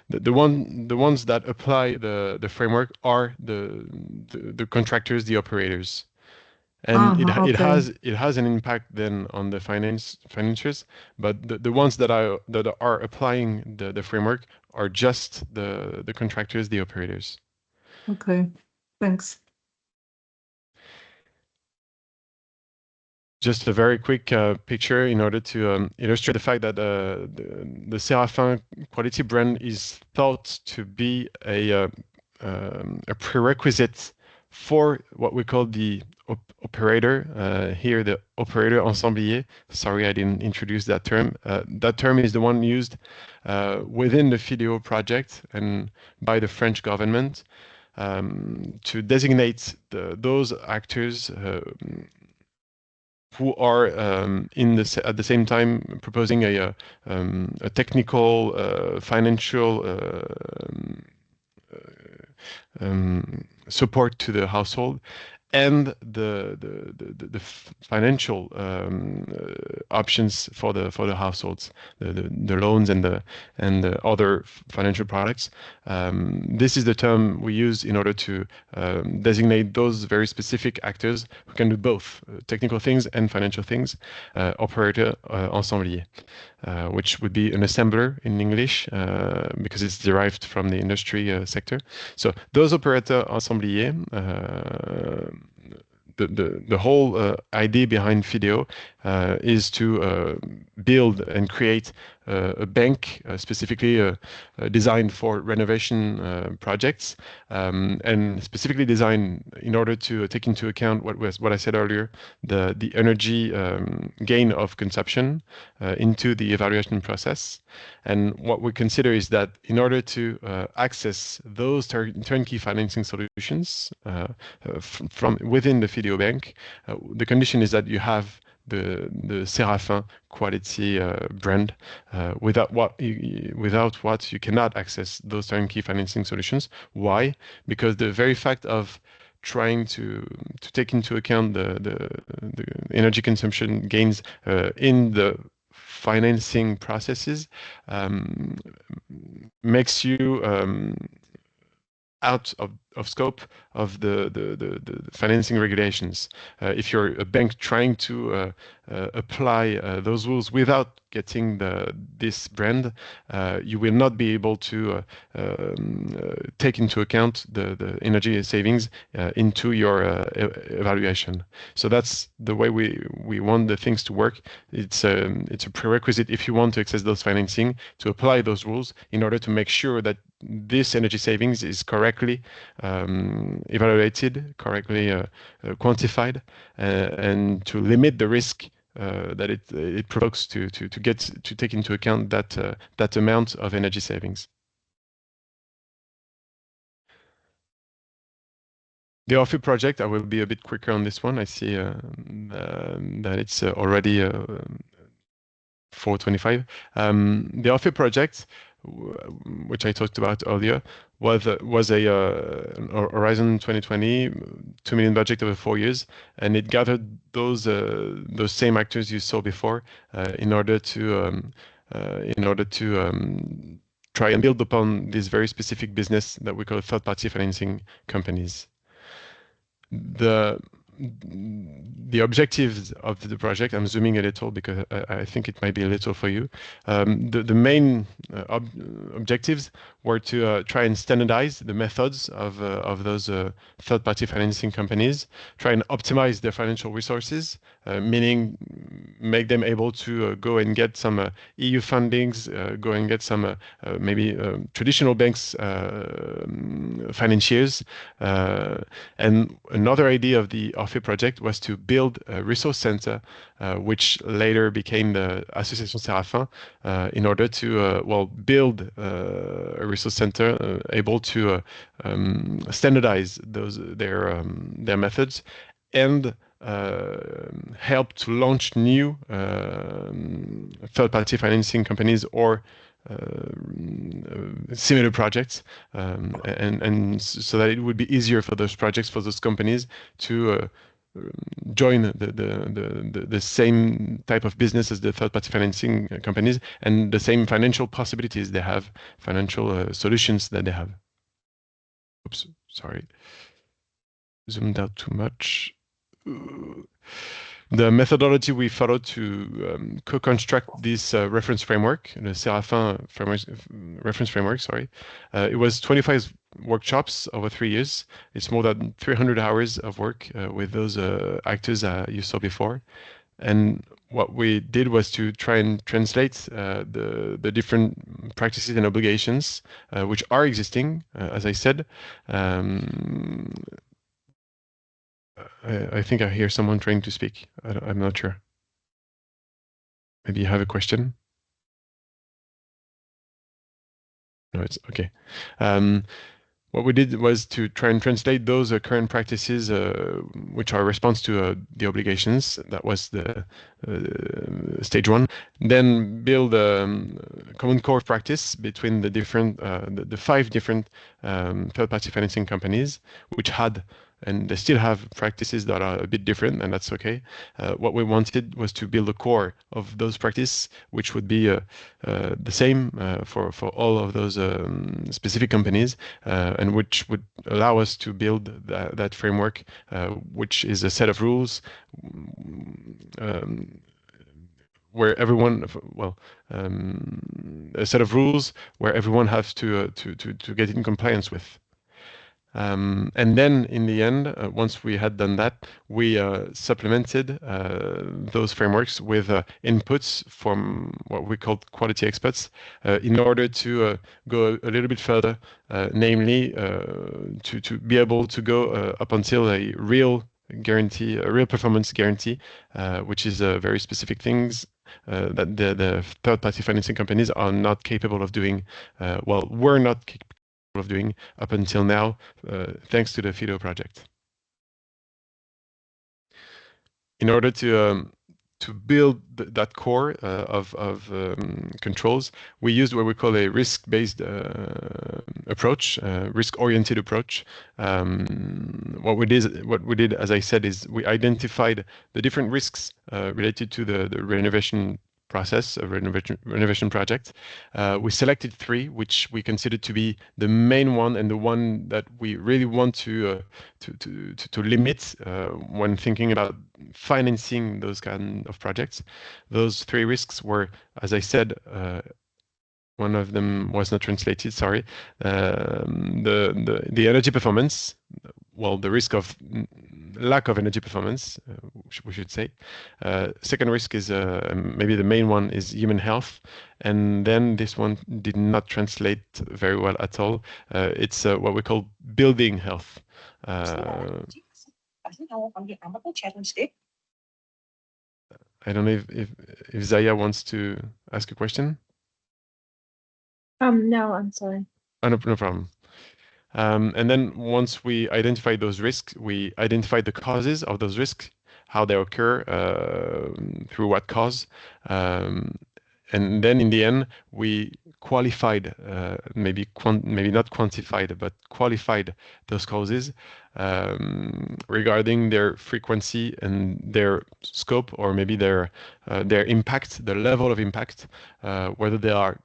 the ones that apply the framework are the contractors, the operators, and it has an impact then on the financiers. But the ones that are applying the framework are just the contractors, the operators. Okay, thanks. Just a very quick picture in order to illustrate the fact that the SERAFIN quality brand is thought to be a prerequisite for what we call the operator. Here, the operator ensemblier. Sorry, I didn't introduce that term. That term is the one used within the FIDEO project and by the French government to designate those actors who are at the same time proposing a technical, financial support to the household, and the financial options for the households, the loans and the other financial products. This is the term we use in order to designate those very specific actors who can do both technical things and financial things. Operator ensemblier, which would be an assembler in English because it's derived from the industry sector. So those operator ensemblier. The whole idea behind FIDEO is to build and create a bank specifically designed for renovation projects, and specifically designed in order to take into account what I said earlier, the energy gain of consumption into the evaluation process. And what we consider is that in order to access those turnkey financing solutions from within the FIDEO bank, the condition is that you have the SERAFIN quality brand. Without what you cannot access those turnkey financing solutions. Why? Because the very fact of trying to take into account the energy consumption gains in the financing processes makes you out of scope of the financing regulations. If you're a bank trying to apply those rules without getting this brand, you will not be able to take into account the energy savings into your evaluation. So that's the way we want the things to work. It's a prerequisite if you want to access those financing, to apply those rules in order to make sure that this energy savings is correctly evaluated, correctly quantified, and to limit the risk that it provokes to take into account that amount of energy savings. The OFI project, I will be a bit quicker on this one. I see that it's already 4:25. The OFI project, which I talked about earlier, was a Horizon 2020 $2 million budget over 4 years, and it gathered those same actors you saw before in order to try and build upon this very specific business that we call third-party financing companies. The the objectives of the project. I'm zooming a little because I think it might be a little for you. The main objectives were to try and standardize the methods of those third-party financing companies, try and optimize their financial resources, meaning make them able to go and get some EU fundings, go and get some maybe traditional banks financiers. And another idea of the Orphée project was to build a resource center, which later became the Association SERAFIN, in order to build a resource center able to standardize their methods and help to launch new third-party financing companies or similar projects, and so that it would be easier for those projects, for those companies to join the same type of business as the third-party financing companies and the same financial possibilities they have, financial solutions that they have. Oops, sorry. Zoomed out too much. The methodology we followed to co-construct this reference framework, the SERAFIN reference framework, it was 25 workshops over 3 years. It's more than 300 hours of work with those actors you saw before. And what we did was to try and translate the different practices and obligations which are existing, as I said. I think I hear someone trying to speak. I'm not sure. Maybe you have a question? No, it's okay. What we did was to try and translate those current practices which are response to the obligations. That was the stage one. Then build a common core of practice between the different, the 5 different third-party financing companies, which had and they still have practices that are a bit different, and that's okay. What we wanted was to build a core of those practices, which would be the same for all of those specific companies, and which would allow us to build that framework, which is a set of rules where everyone, a set of rules where everyone has to get in compliance with. And then in the end, once we had done that, we supplemented those frameworks with inputs from what we called quality experts in order to go a little bit further, namely to be able to go up until a real guarantee, a real performance guarantee, which is very specific things that the third-party financing companies are not capable of doing, were not capable of doing up until now, thanks to the FIDEO project. In order to build that core of controls, we used what we call a risk-based approach, risk-oriented approach. What we did, as I said, is we identified the different risks related to the renovation process, a renovation project. We selected 3, which we considered to be the main one and the one that we really want to limit when thinking about financing those kind of projects. Those 3 risks were, as I said, one of them was not translated, sorry. The energy performance, the risk of lack of energy performance, we should say. Second risk is, maybe the main one, is human health. And then this one did not translate very well at all. It's what we call building health. I don't know if Zaya wants to ask a question. No, I'm sorry. Oh, no problem. And then once we identify those risks, we identify the causes of those risks, how they occur, through what cause. And then in the end, we qualified, maybe not quantified, but qualified those causes regarding their frequency and their scope, or maybe their impact, the level of impact, whether they are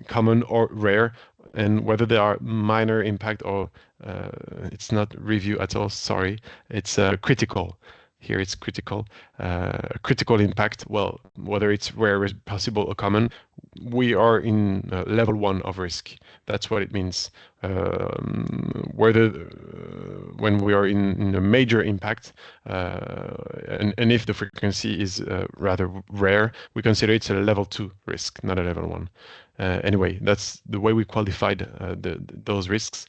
common or rare, and whether there are minor impact or it's not review at all, sorry, it's critical. Here it's critical. Critical impact, well, whether it's rare, possible, or common, we are in level 1 of risk. That's what it means. Whether when we are in a major impact, and if the frequency is rather rare, we consider it's a level 2 risk, not a level 1. Anyway, that's the way we qualified those risks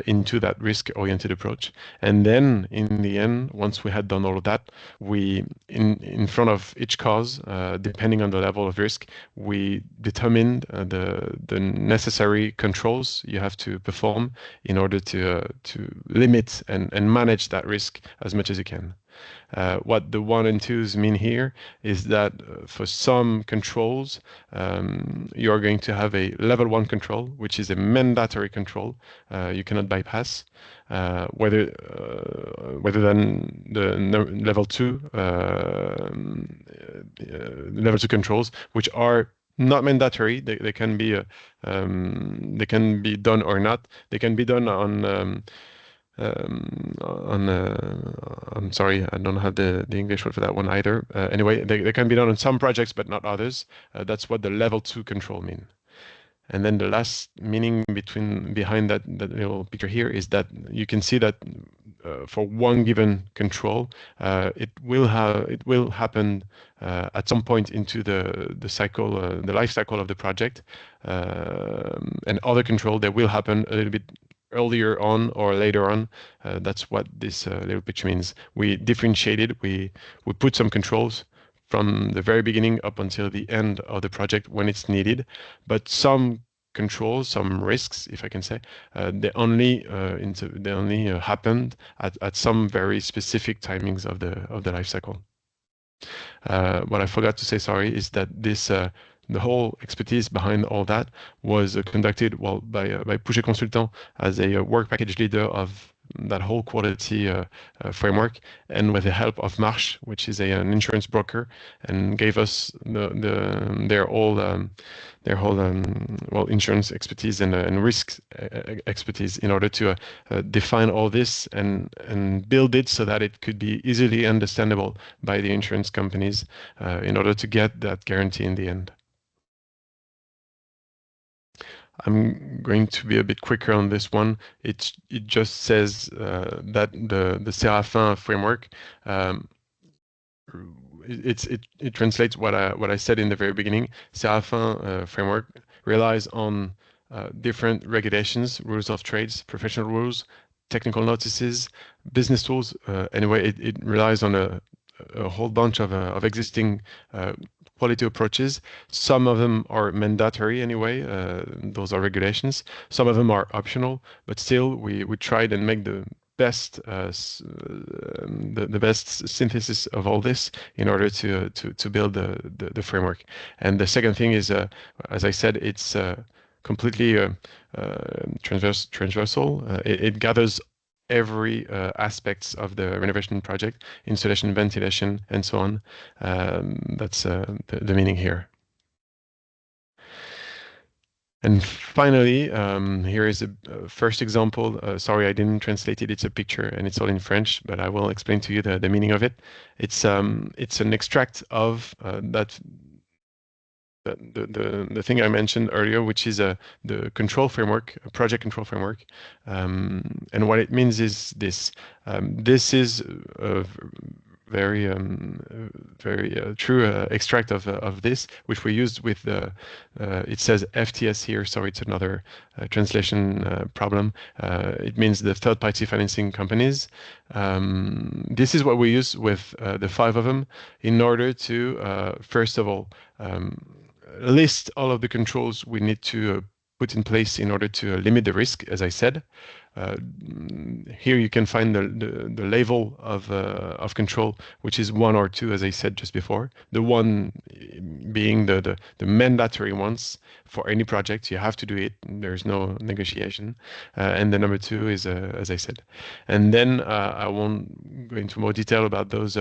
into that risk-oriented approach. And then, in the end, once we had done all of that, we, in front of each cause, depending on the level of risk, we determined the necessary controls you have to perform in order to limit and manage that risk as much as you can. What the 1 and 2s mean here is that for some controls, you are going to have a level 1 control, which is a mandatory control you cannot bypass, whether than the level 2 controls, which are not mandatory. They can be done or not. They can be done on I'm sorry, I don't have the English word for that one either. Anyway, they can be done on some projects, but not others. That's what the level 2 control mean. And then the last meaning behind that little picture here is that you can see that for one given control, it will happen at some point into the cycle, the life cycle of the project, and other control that will happen a little bit earlier on or later on. That's what this little picture means. We differentiated, we put some controls from the very beginning up until the end of the project when it's needed, but some controls, some risks, if I can say, they only happened at some very specific timings of the life cycle. What I forgot to say, sorry, is that this the whole expertise behind all that was conducted by Pouget Consultants as a work package leader of that whole quality framework, and with the help of Marsh, which is an insurance broker, and gave us their whole insurance expertise and risk expertise in order to define all this and build it so that it could be easily understandable by the insurance companies in order to get that guarantee in the end. I'm going to be a bit quicker on this one. It just says that the SERAFIN framework, it translates what I said in the very beginning. SERAFIN framework relies on different regulations, rules of trades, professional rules, technical notices, business tools. Anyway, it relies on a whole bunch of existing quality approaches. Some of them are mandatory anyway, those are regulations. Some of them are optional, but still we tried and make the best the best synthesis of all this in order to build the framework. And the second thing is, as I said, it's completely transversal. It gathers every aspects of the renovation project, installation, ventilation, and so on. That's the meaning here. And finally, here is a first example. Sorry, I didn't translate it. It's a picture and it's all in French, but I will explain to you the meaning of it. It's an extract of the thing I mentioned earlier, which is the control framework, project control framework. And what it means is this. This is a very true extract of this, which we used with it says FTS here, sorry, it's another translation problem. It means the third-party financing companies. This is what we use with the 5 of them in order to, first of all, list all of the controls we need to put in place in order to limit the risk, as I said. Here you can find the level of control, which is 1 or 2, as I said just before. The 1 being the mandatory ones for any project. You have to do it. There's no negotiation. And the number 2 is, as I said. And then I won't go into more detail about those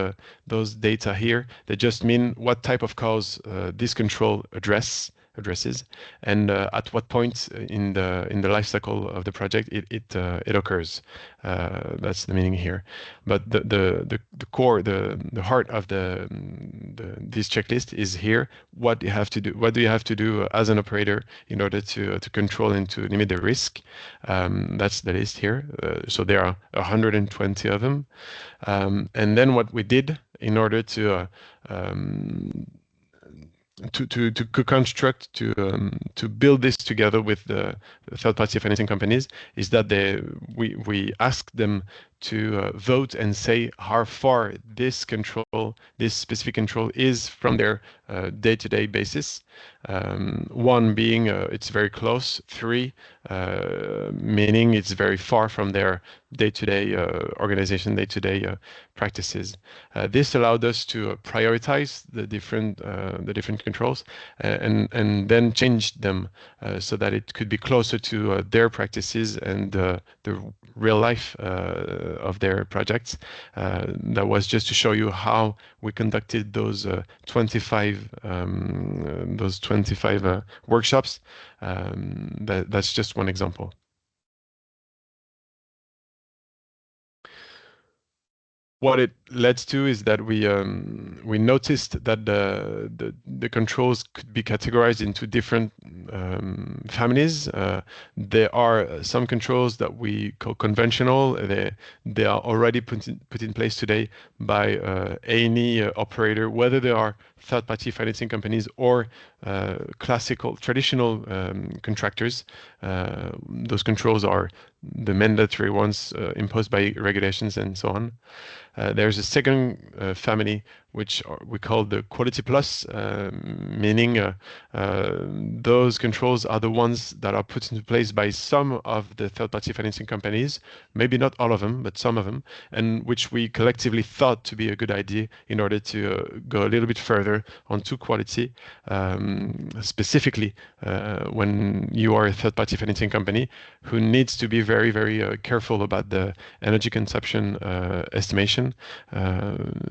data here. They just mean what type of cause this control addresses addresses, and at what point in the life cycle of the project it occurs. That's the meaning here. But the core, the heart of this checklist is here. What do you have to do? What do you have to do as an operator in order to control and to limit the risk? That's the list here. So there are 120 of them. And then what we did in order to construct, to build this together with the third-party financing companies, is that we asked them to vote and say how far this specific control is from their day-to-day basis. 1 being it's very close, 3 meaning it's very far from their day-to-day organization, day-to-day practices. This allowed us to prioritize the different controls and then change them so that it could be closer to their practices and the real life of their projects. That was just to show you how we conducted those 25 workshops. That's just one example. What it led to is that we noticed that the controls could be categorized into different families. There are some controls that we call conventional. They are already put in place today by any operator, whether they are third-party financing companies or traditional contractors. Those controls are the mandatory ones imposed by regulations and so on. There's a second family which we call the quality plus, meaning those controls are the ones that are put into place by some of the third-party financing companies, maybe not all of them, but some of them, and which we collectively thought to be a good idea in order to go a little bit further onto quality, specifically when you are a third-party financing company who needs to be very, very careful about the energy consumption estimation,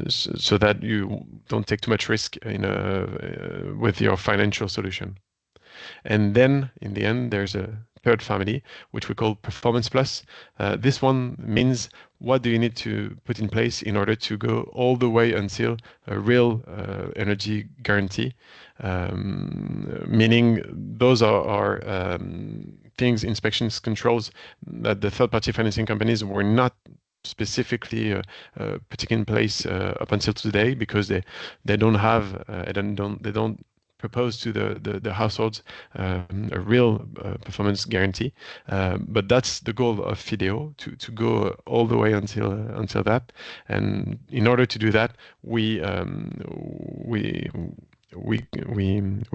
so that you don't take too much risk with your financial solution. And then in the end, there's a third family, which we call Performance Plus. This one means what do you need to put in place in order to go all the way until a real energy guarantee, meaning those are things, inspections, controls that the third-party financing companies were not specifically putting in place up until today, because they don't have they don't propose to the households a real performance guarantee. But that's the goal of FIDEO, to go all the way until that. And in order to do that, we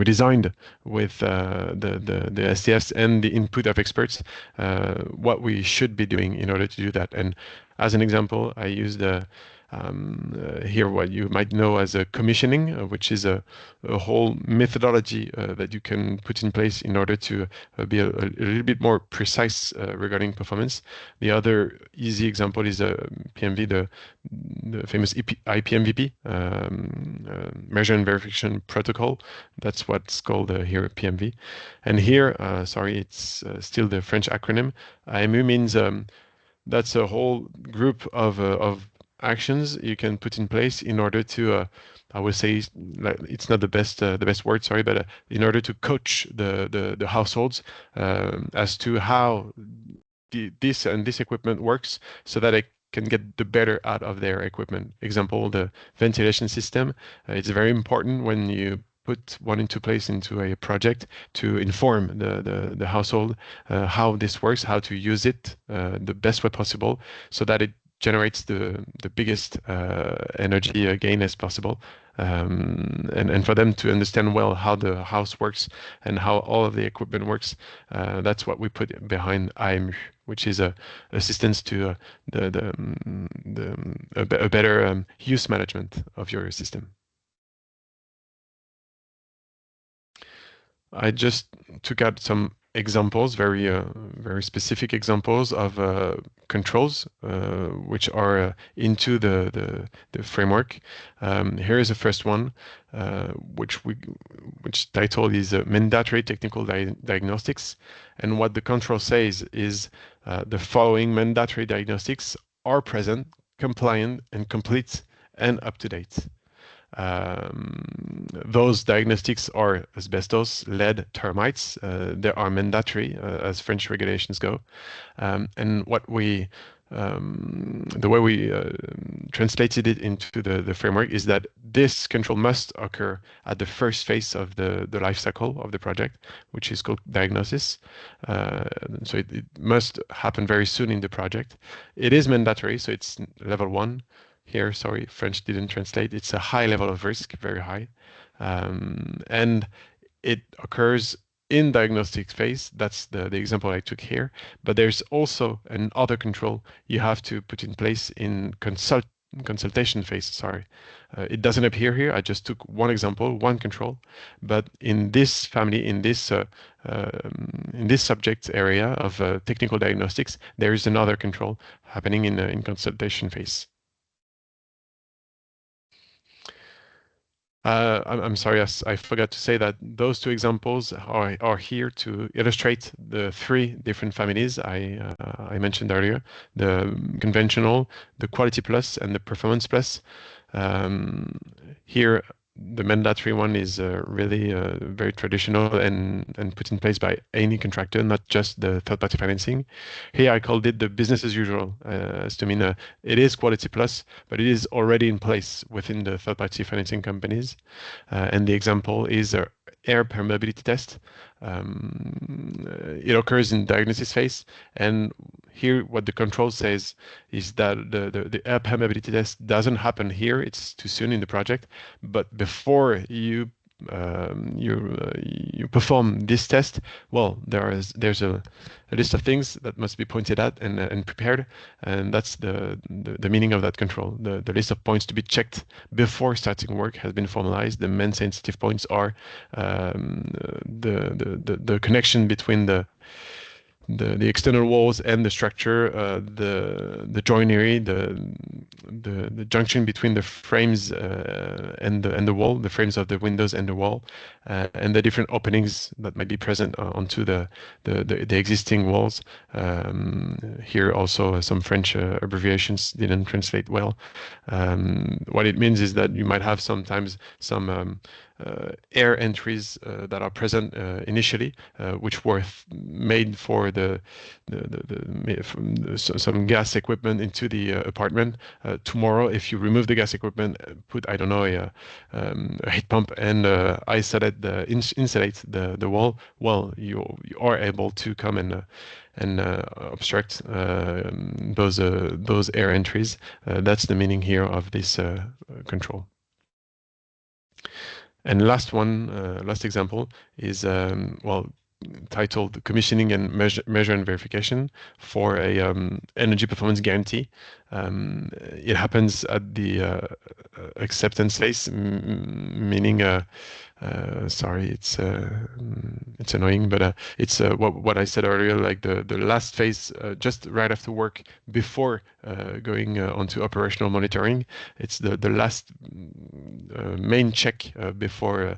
designed with the STFs and the input of experts what we should be doing in order to do that. And as an example, I used here what you might know as a commissioning, which is a whole methodology that you can put in place in order to be a little bit more precise regarding performance. The other easy example is PMV, the famous IPMVP, Measure and Verification Protocol. That's what's called here PMV. And here, sorry, it's still the French acronym. AMU means that's a whole group of actions you can put in place in order to, I would say, like, it's not the best word, sorry, but in order to coach the households as to how this equipment works, so that it can get the better out of their equipment. Example, the ventilation system. It's very important when you put one into place into a project to inform the household how this works, how to use it the best way possible, so that it generates the biggest energy gain as possible, and for them to understand well how the house works and how all of the equipment works. That's what we put behind AMU, which is a assistance to a better use management of your system. I just took out some examples, very specific examples of controls which are into the framework. Here is the first one, which title is mandatory technical diagnostics, and what the control says is the following mandatory diagnostics are present, compliant, and complete, and up to date. Those diagnostics are asbestos, lead, termites. They are mandatory as French regulations go. And what we, the way we translated it into the framework is that this control must occur at the first phase of the life cycle of the project, which is called diagnosis. So it must happen very soon in the project. It is mandatory, so it's level 1. Here, sorry, French didn't translate. It's a high level of risk, very high. And it occurs in diagnostic phase. That's the example I took here. But there's also another control you have to put in place in consultation phase, sorry. It doesn't appear here. I just took one example, one control. But in this family, in this subject area of technical diagnostics, there is another control happening in consultation phase. I'm sorry, I forgot to say that those two examples are here to illustrate the 3 different families I mentioned earlier: the conventional, the quality plus, and the performance plus. Here, the mandatory one is really very traditional and put in place by any contractor, not just the third-party financing. Here I called it the business as usual, as to mean it is quality plus, but it is already in place within the third-party financing companies. And the example is air permeability test. It occurs in diagnosis phase, and here what the control says is that the air permeability test doesn't happen here. It's too soon in the project, but before you perform this test, well, there's a list of things that must be pointed at and prepared, and that's the meaning of that control. The list of points to be checked before starting work has been formalized. The main sensitive points are the connection between the external walls and the structure, the joinery, the junction between the frames and the wall, the frames of the windows and the wall, and the different openings that might be present onto the existing walls. Here also some French abbreviations didn't translate well. What it means is that you might have sometimes some air entries that are present initially, which were made for some gas equipment into the apartment. Tomorrow, if you remove the gas equipment, put, I don't know, a heat pump and insulate the wall, well, you are able to come and obstruct those air entries. That's the meaning here of this control. And last example is, titled Commissioning and Measure and Verification for a energy performance guarantee. It happens at the acceptance phase, meaning sorry, it's annoying, but it's what I said earlier, like the last phase, just right after work, before going onto operational monitoring. It's the last main check before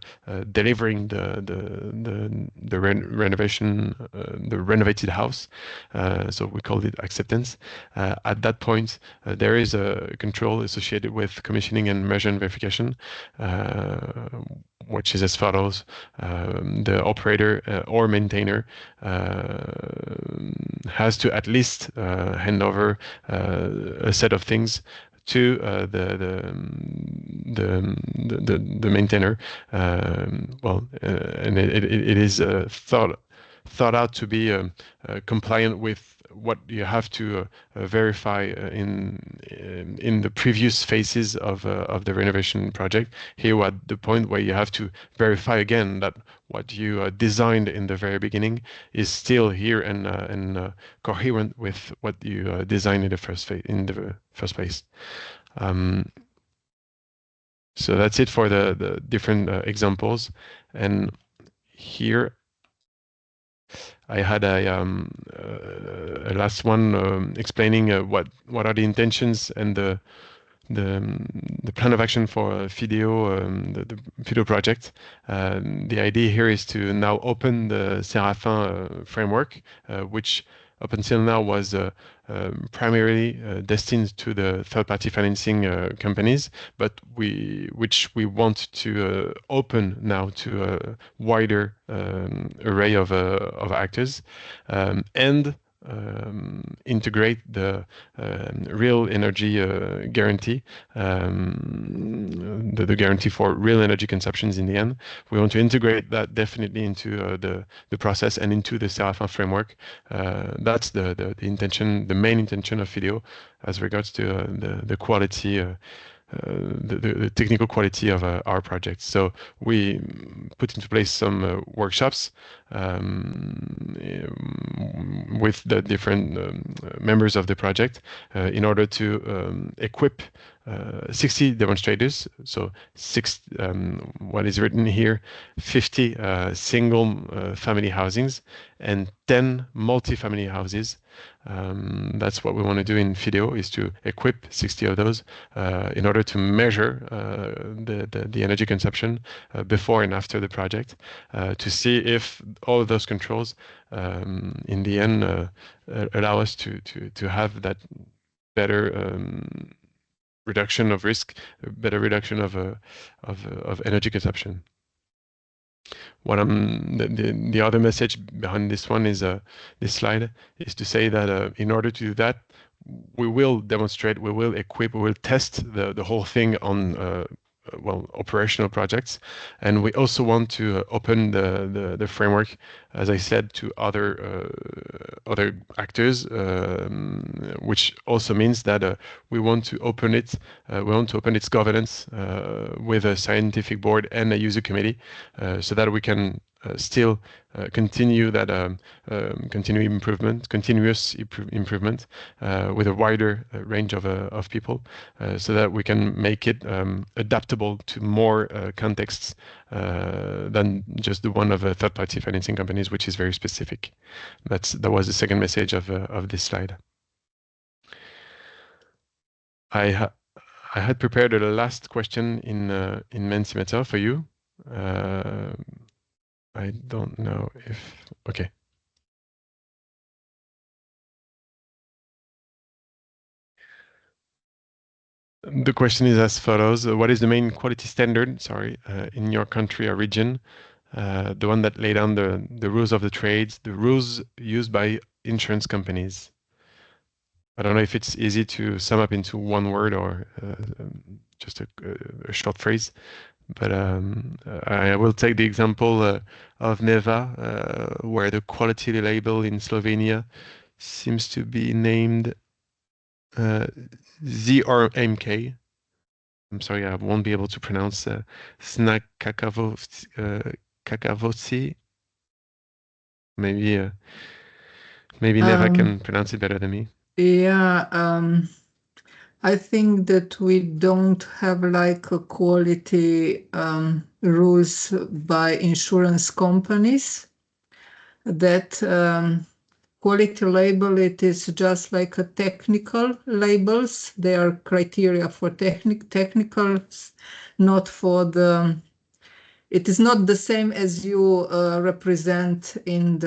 delivering the renovation, the renovated house. So we call it acceptance. At that point, there is a control associated with commissioning and measure and verification, which is as follows. The operator or maintainer has to at least hand over a set of things to the maintainer. And it is thought out to be compliant with what you have to verify in the previous phases of the renovation project. Here, at the point where you have to verify again that what you designed in the very beginning is still here and coherent with what you designed in the first phase. So that's it for the different examples. And here I had a last one explaining what are the intentions and the plan of action for FIDEO, the FIDEO project. The idea here is to now open the SERAFIN framework, which up until now was primarily destined to the third-party financing companies, but which we want to open now to a wider array of actors, and integrate the real energy guarantee, the guarantee for real energy consumptions in the end. We want to integrate that definitely into the process and into the SERAFIN framework. That's the intention, the main intention of FIDEO as regards to the quality, the technical quality of our projects. So we put into place some workshops with the different members of the project in order to equip 60 demonstrators. So what is written here, 50 single family housings and 10 multi-family houses. That's what we want to do in FIDEO, is to equip 60 of those in order to measure the energy consumption before and after the project, to see if all of those controls in the end allow us to have that better reduction of risk, better reduction of energy consumption. What the other message behind this one is this slide is to say that in order to do that, we will demonstrate, we will equip, we will test the whole thing on operational projects, and we also want to open the framework, as I said, to other actors, which also means that we want to open it. We want to open its governance with a scientific board and a user committee, so that we can still continue that continuous improvement with a wider range of people, so that we can make it adaptable to more contexts than just the one of third-party financing companies, which is very specific. That was the second message of this slide. I had prepared a last question in Mentimeter for you. I don't know if, okay. The question is as follows: what is the main quality standard, in your country or region? The one that laid down the rules of the trades, the rules used by insurance companies. I don't know if it's easy to sum up into one word or just a short phrase. But I will take the example of Neva, where the quality label in Slovenia seems to be named ZRMK. I'm sorry, I won't be able to pronounce Snakakavosi. Maybe Neva can pronounce it better than me. Yeah, I think that we don't have like a quality rules by insurance companies. That quality label, it is just like a technical labels. They are criteria for technicals, not for the. It is not the same as you represent in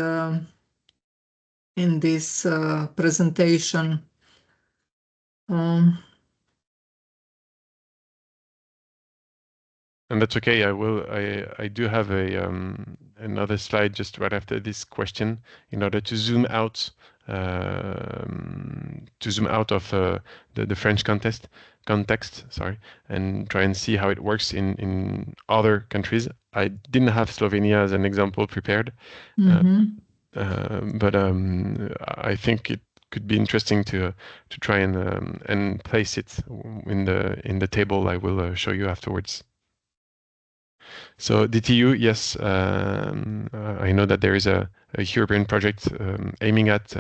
this presentation. And that's okay. I do have another slide just right after this question in order to zoom out of the French context, and try and see how it works in other countries. I didn't have Slovenia as an example prepared, but I think it could be interesting to try and place it in the table I will show you afterwards. So DTU, yes, I know that there is a European project aiming at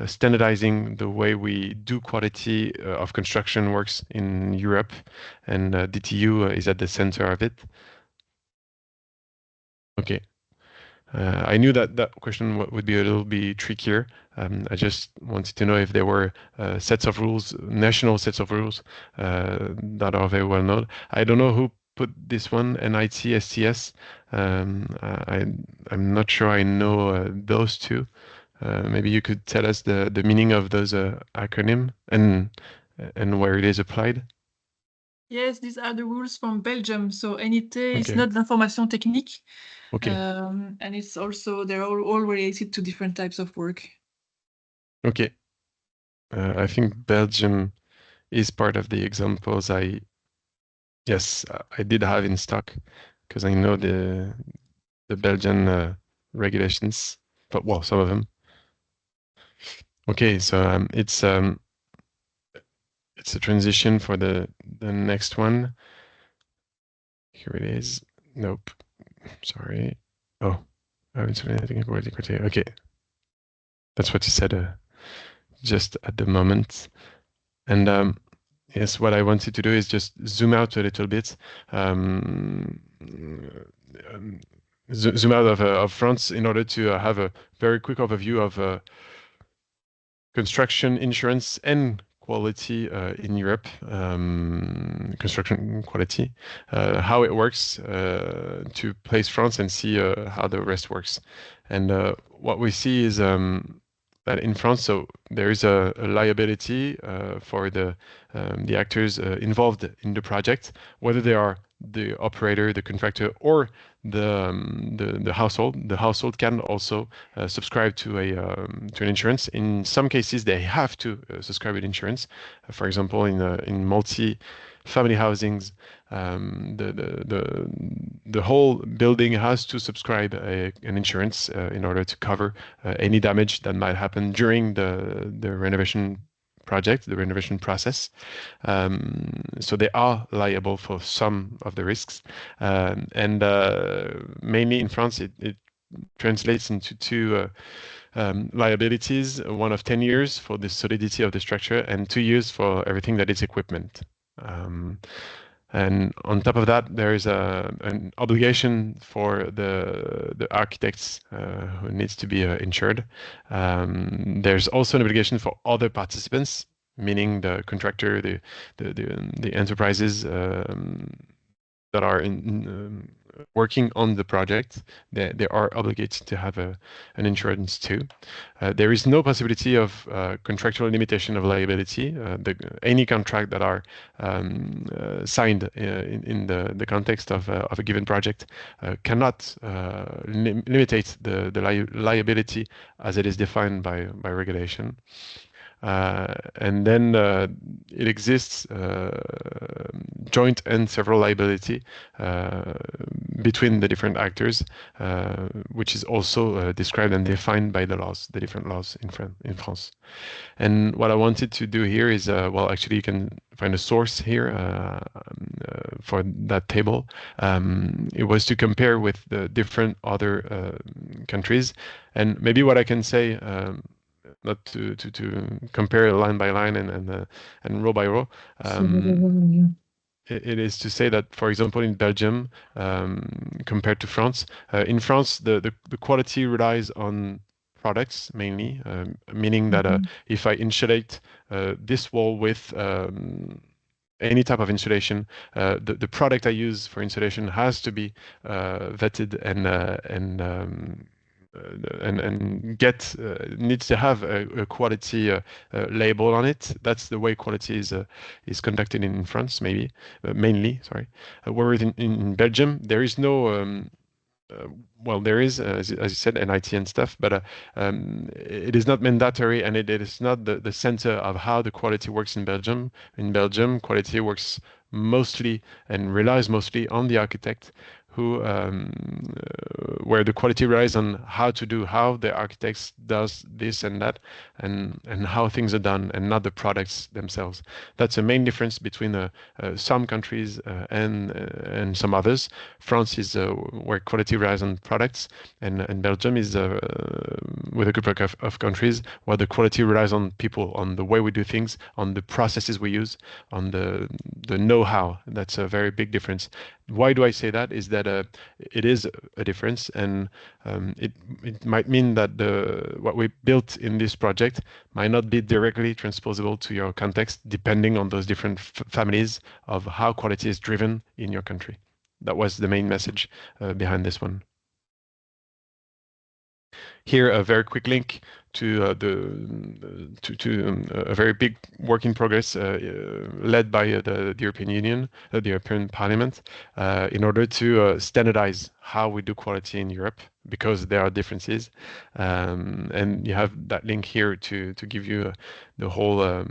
standardizing the way we do quality of construction works in Europe, and DTU is at the center of it. Okay. I knew that that question would be a little bit trickier. I just wanted to know if there were sets of rules, national sets of rules that are very well known. I don't know who put this one, NIT, STS. I'm not sure I know those two. Maybe you could tell us the meaning of those acronym and where it is applied. Yes, these are the rules from Belgium. So NIT is Okay. not l'information technique. Okay. And it's also, they're all related to different types of work. Okay. I think Belgium is part of the examples I did have in stock because I know the Belgian regulations, but well, some of them. Okay, so it's a transition for the next one. Here it is. Nope. Sorry. Oh, I haven't seen anything about it. Okay. That's what you said just at the moment. And yes, what I wanted to do is just zoom out a little bit. Zoom out of France in order to have a very quick overview of construction insurance and quality in Europe, construction quality, how it works to place France and see how the rest works. And what we see is that in France, so there is a liability for the actors involved in the project, whether they are the operator, the contractor, or the household. The household can also subscribe to an insurance. In some cases, they have to subscribe to insurance. For example, in multi-family housings, the whole building has to subscribe an insurance in order to cover any damage that might happen during the renovation project, the renovation process. So they are liable for some of the risks. And mainly in France, it translates into two liabilities, one of 10 years for the solidity of the structure and 2 years for everything that is equipment. And on top of that, there is an obligation for the architects who needs to be insured. There's also an obligation for other participants, meaning the contractor, the enterprises that are working on the project. They are obligated to have an insurance too. There is no possibility of contractual limitation of liability. Any contract that are signed in the context of a given project cannot limitate the liability as it is defined by regulation. And then it exists joint and several liability between the different actors, which is also described and defined by the laws, the different laws in France. And what I wanted to do here is, well, actually you can find a source here for that table. It was to compare with the different other countries. And maybe what I can say, not to compare line by line and row by row. It is to say that, for example, in Belgium, compared to France, in France, the quality relies on products mainly, meaning that if I insulate this wall with any type of insulation, the product I use for insulation has to be vetted and needs to have a quality label on it. That's the way quality is conducted in France, mainly. Sorry. Whereas in Belgium, there is no. Well, there is, as you said, NIT and stuff, but it is not mandatory, and it is not the center of how the quality works in Belgium. In Belgium, quality works mostly and relies mostly on the architect, where the quality relies on how the architects does this and that, and how things are done, and not the products themselves. That's a main difference between some countries and some others. France is where quality relies on products, and Belgium is with a group of countries where the quality relies on people, on the way we do things, on the processes we use, on the know-how. That's a very big difference. Why do I say that? Is that it is a difference, and it might mean that what we built in this project might not be directly transposable to your context, depending on those different families of how quality is driven in your country. That was the main message behind this one. Here, a very quick link to a very big work in progress led by the European Union, the European Parliament, in order to standardize how we do quality in Europe, because there are differences. And you have that link here to give you the whole a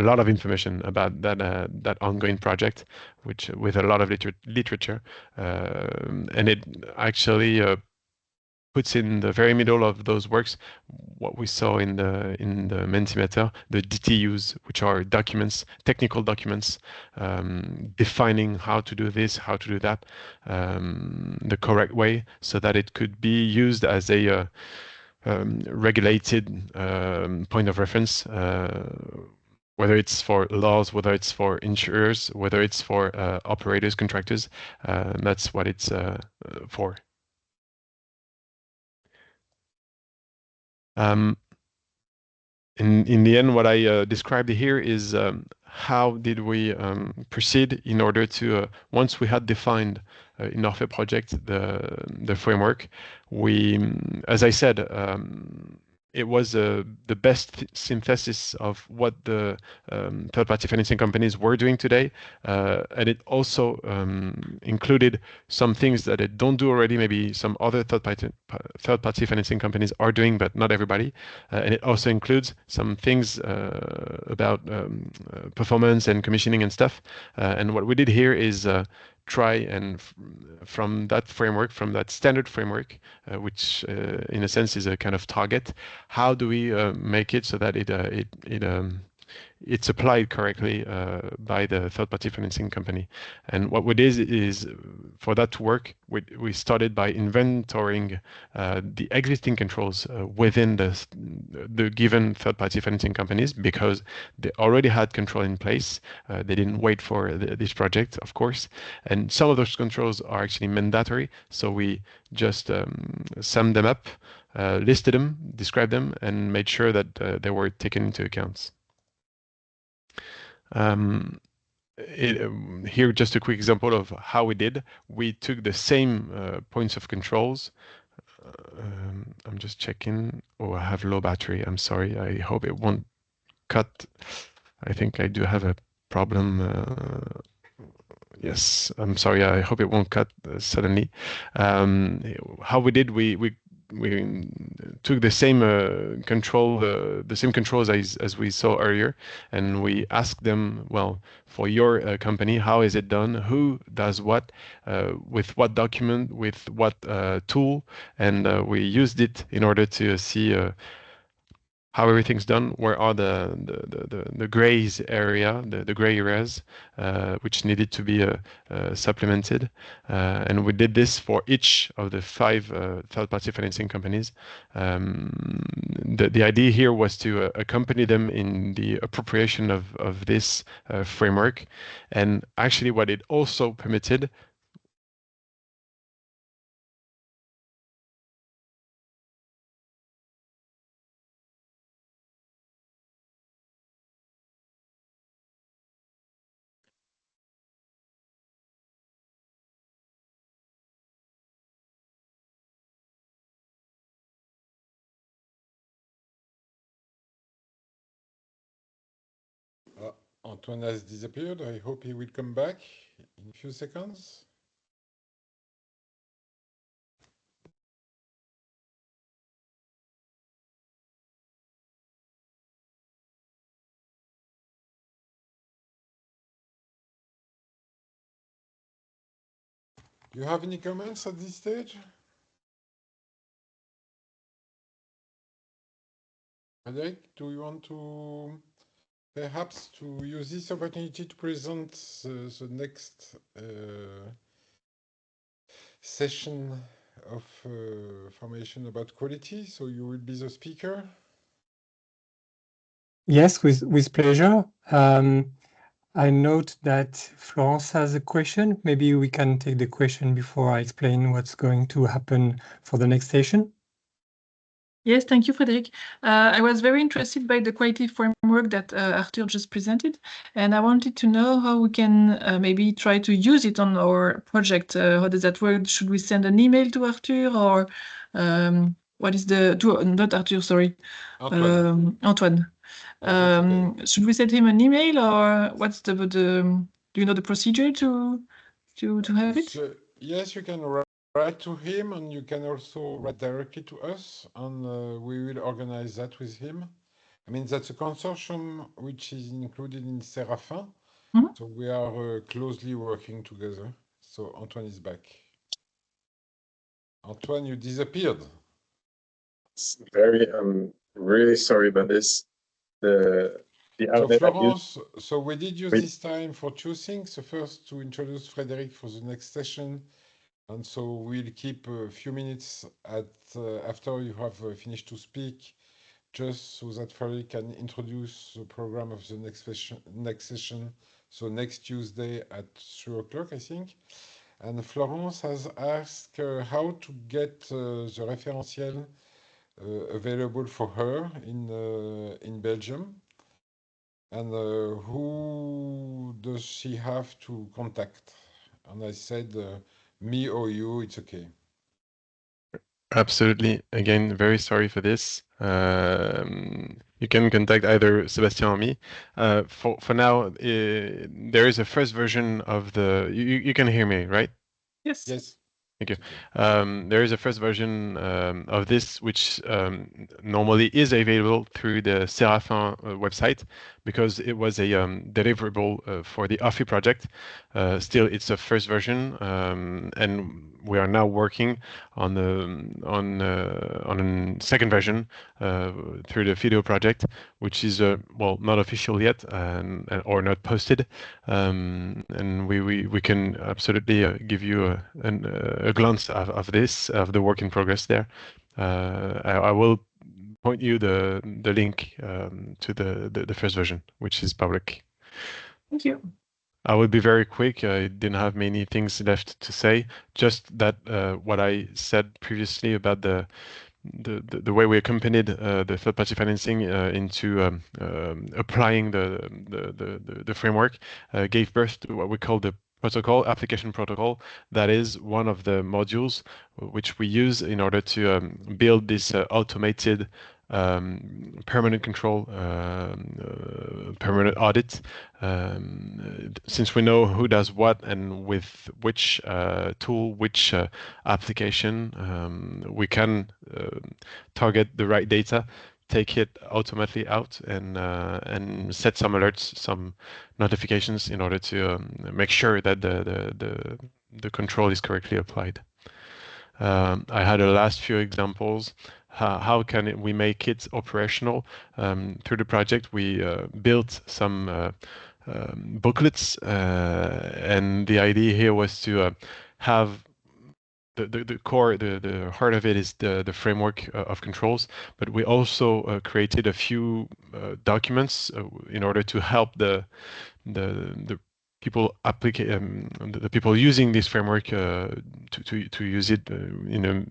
lot of information about that ongoing project, which with a lot of literature, and it actually puts in the very middle of those works what we saw in the Mentimeter, the DTUs, which are documents, technical documents, defining how to do this, how to do that, the correct way, so that it could be used as a regulated point of reference, whether it's for laws, whether it's for insurers, whether it's for operators, contractors. That's what it's for. In the end, what I described here is how did we proceed in order to, once we had defined in our project the framework, we, as I said, it was the best synthesis of what the third-party financing companies were doing today, and it also included some things that it don't do already. Maybe some other third-party financing companies are doing, but not everybody. And it also includes some things about performance and commissioning and stuff. And what we did here is try and from that framework, from that standard framework, which in a sense is a kind of target, how do we make it so that it's applied correctly by the third-party financing company? And what we did is for that to work, we started by inventorying the existing controls within the given third-party financing companies, because they already had control in place. They didn't wait for this project, of course. And some of those controls are actually mandatory. So we just summed them up, listed them, described them, and made sure that they were taken into account. Here, just a quick example of how we did. We took the same points of controls. I'm just checking. Oh, I have low battery. I'm sorry. I hope it won't cut. I think I do have a problem. Yes, I'm sorry. I hope it won't cut suddenly. How we did, we took the same the same controls as we saw earlier, and we asked them, well, for your company, how is it done? Who does what? With what document? With what tool? And we used it in order to see how everything's done. Where are the grays area, the gray areas, which needed to be supplemented, and we did this for each of the 5 third-party financing companies. The idea here was to accompany them in the appropriation of this framework, and actually what it also permitted. Antoine has disappeared. I hope he will come back in a few seconds. Do you have any comments at this stage? Frédéric, do you want to perhaps to use this opportunity to present the next session of formation about quality? So you will be the speaker? Yes, with pleasure. I note that Florence has a question. Maybe we can take the question before I explain what's going to happen for the next station. Yes, thank you, Frédéric. I was very interested by the quality framework that Arthur just presented, and I wanted to know how we can maybe try to use it on our project. How does that work? Should we send an email to Arthur, or what is not Arthur, sorry, Antoine. Okay. Should we send him an email, or what's do you know the procedure to have it? So, yes, you can write to him, and you can also write directly to us, and we will organize that with him. I mean, that's a consortium which is included in SERAFIN, so we are closely working together. So Antoine is back. Antoine, you disappeared. I'm really sorry about this. So Florence, so we did use this time for two things. So first, to introduce Frédéric for the next session. And so we'll keep a few minutes after you have finished to speak, just so that Frédéric can introduce the program of the next session. So next Tuesday at 3 o'clock, I think. And Florence has asked how to get the referentiel available for her in Belgium. And who does she have to contact? And I said, me or you, it's okay. Absolutely. Again, very sorry for this. You can contact either Sébastien or me. For now, there is a first version of the. You can hear me, right? Yes. Yes. Thank you. There is a first version of this, which normally is available through the SERAFIN website, because it was a deliverable for the OFI project. Still, it's a first version, and we are now working on a second version through the FIDEO project, which is well, not official yet or not posted, and we can absolutely give you a glance of the work in progress there. I will point you the link to the first version, which is public. Thank you. I will be very quick. I didn't have many things left to say. Just that what I said previously about the way we accompanied the third-party financing into applying the framework gave birth to what we call the application protocol. That is one of the modules which we use in order to build this automated permanent control, permanent audit. Since we know who does what and with which tool, which application, we can target the right data, take it automatically out, and set some alerts, some notifications in order to make sure that the control is correctly applied. I had a last few examples. How can we make it operational? Through the project, we built some booklets, and the idea here was to have the core, the heart of it is the framework of controls, but we also created a few documents in order to help the people the people using this framework to use it in a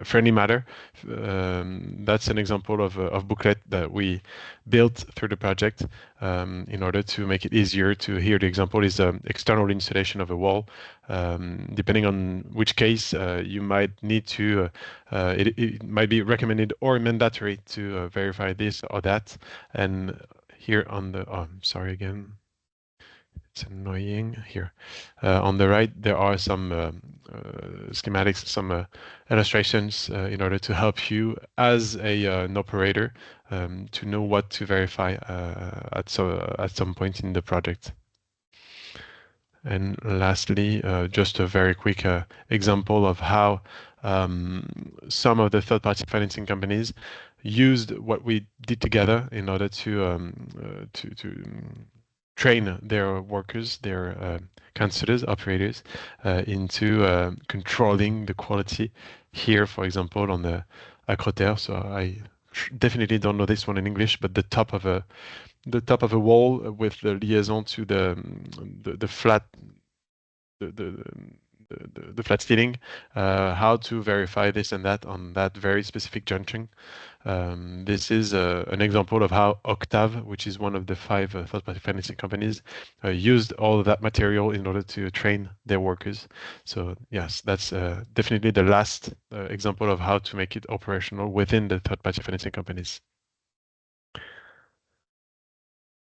friendly manner. That's an example of a booklet that we built through the project in order to make it easier to hear. The example is external installation of a wall. Depending on which case, you might need to, it might be recommended or mandatory to verify this or that. And here on the, sorry again. It's annoying here. On the right, there are some schematics, some illustrations in order to help you as an operator to know what to verify at some point in the project. And lastly, just a very quick example of how some of the third-party financing companies used what we did together in order to train their workers, their consultants, operators, into controlling the quality. Here, for example, on the Acroterre. So I definitely don't know this one in English, but the top of a the top of a wall with the liaison to the flat the flat ceiling, how to verify this and that on that very specific junction. This is an example of how Octave, which is one of the 5 third-party financing companies, used all of that material in order to train their workers. So yes, that's definitely the last example of how to make it operational within the third-party financing companies.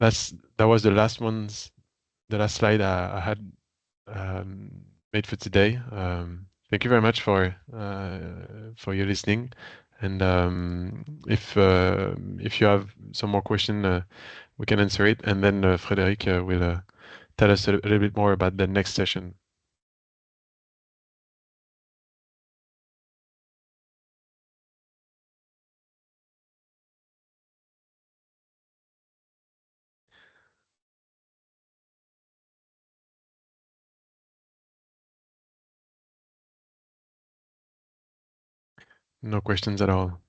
That was the last slide I had made for today. Thank you very much for your listening. And if you have some more question, we can answer it. And then Frédéric will tell us a little bit more about the next session. No questions at all.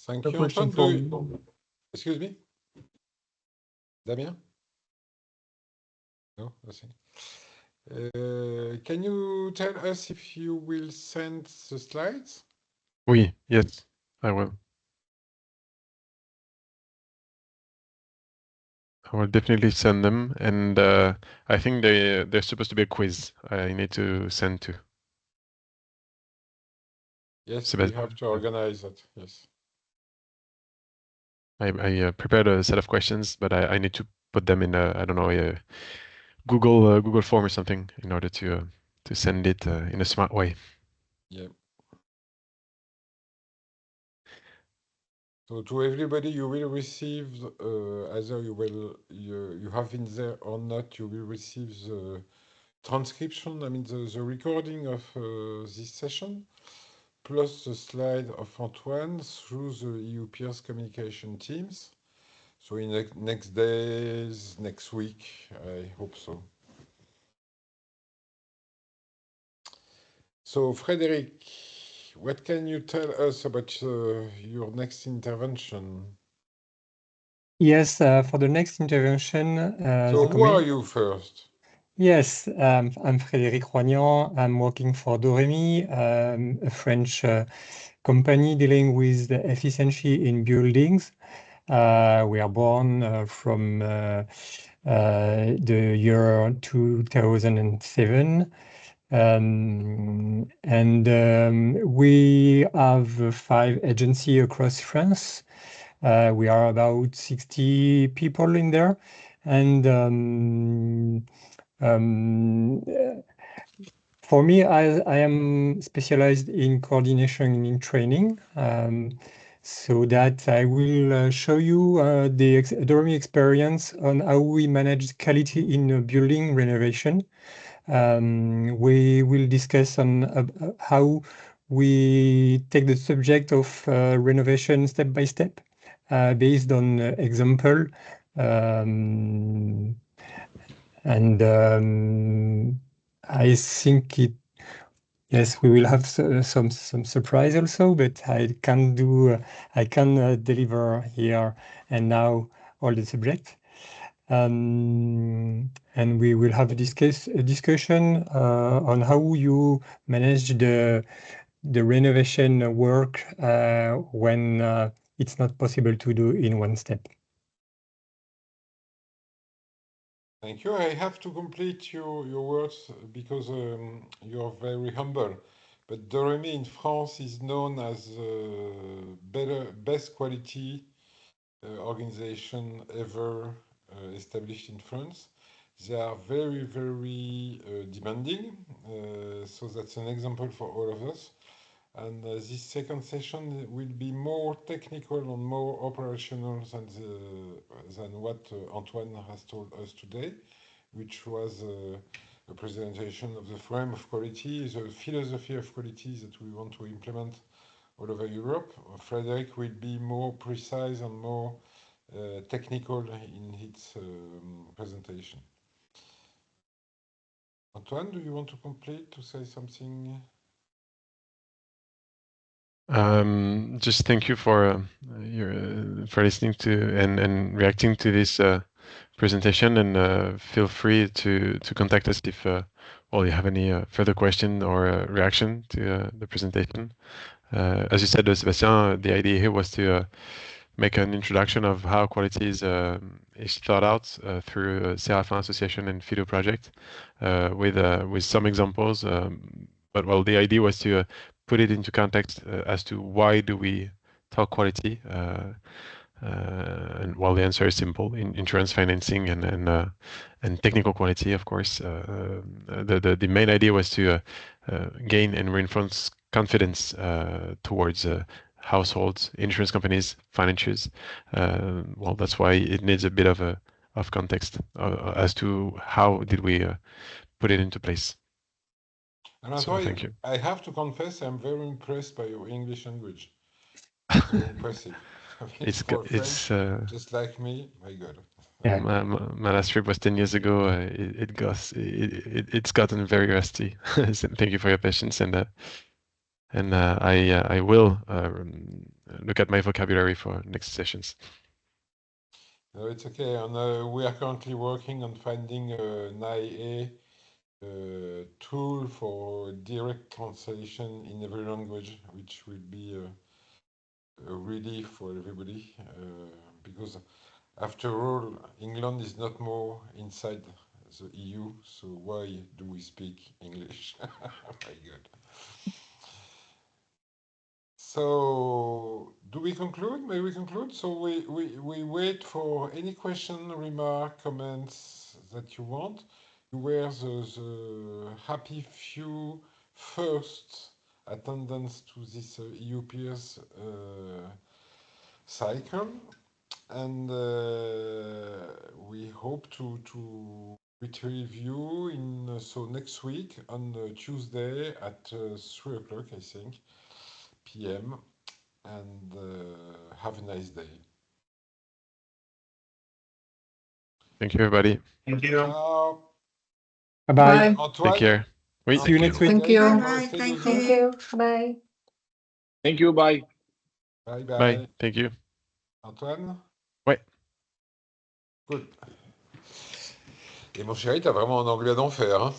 Thank A you, question Antoine. from Excuse me? Damien? No, nothing. Can you tell us if you will send the slides? Oui, yes, I will. I will definitely send them, and I think there's supposed to be a quiz I need to send to. Yes, we have to organize that. Yes. I prepared a set of questions, but I need to put them in I don't know, a Google form or something in order to send it in a smart way. Yeah. So to everybody, you will receive either you have in there or not. You will receive the transcription. I mean the recording of this session, plus the slide of Antoine through the EU peers communication teams. So in the next days, next week, I hope so. So Frédéric, what can you tell us about your next intervention? Yes, for the next intervention. So who are you first? Yes, I'm Frédéric Roignan. I'm working for Doremi, a French company dealing with the efficiency in buildings. We are born from the year 2007. We have 5 agencies across France. We are about 60 people in there. And for me, I am specialized in coordination and in training, so that I will show you the Doremi experience on how we manage quality in building renovation. We will discuss on how we take the subject of renovation step by step, based on example. I think yes, we will have some surprise also, but I can deliver here and now all the subject. And we will have a discussion on how you manage the renovation work when it's not possible to do in one step. Thank you. I have to complete your words because you're very humble. But Doremi in France is known as best quality organization ever established in France. They are very, very demanding. So that's an example for all of us. And this second session will be more technical and more operational than what Antoine has told us today, which was a presentation of the frame of quality, the philosophy of quality that we want to implement all over Europe. Frédéric will be more precise and more technical in his presentation. Antoine, do you want to complete, to say something? Just thank you for for listening to and reacting to this presentation, and feel free to contact us if well you have any further question or reaction to the presentation. As you said, Sébastien, the idea here was to make an introduction of how quality is thought out through SERAFIN Association and FIDEO project with some examples. But well, the idea was to put it into context as to why do we talk quality. And well, the answer is simple: insurance financing and technical quality, of course. The main idea was to gain and reinforce confidence towards households, insurance companies, financiers. Well, that's why it needs a bit of context as to how did we put it into place. And So Antoine, thank you. I have to confess, I'm very impressed by your English language. So impressive. I mean, for French, just like me, my God. Yeah. My last trip was 10 years ago. It's gotten very rusty. So thank you for your patience, and I will look at my vocabulary for next sessions. No, it's okay. And we are currently working on finding an IA tool for direct translation in every language, which will be a relief for everybody, because after all, England is not more inside the EU, so why do we speak English? My God. So, do we conclude? May we conclude? So we wait for any question, remark, comments that you want. You were the happy few first attendance to this EU peers cycle, and we hope to retrieve you in so next week on Tuesday at 3 o'clock, I think, p.m. and have a nice day. Thank you, everybody. Thank you. Ciao. Bye-bye. Antoine, Take care. Oui. See you next week. Thank you. Bye, thank you. Bye. Thank you. Bye. Bye Bye. bye. Thank you. Antoine? Ouais. Good. Et mon chéri, t'as vraiment un anglais d'enfer, hein?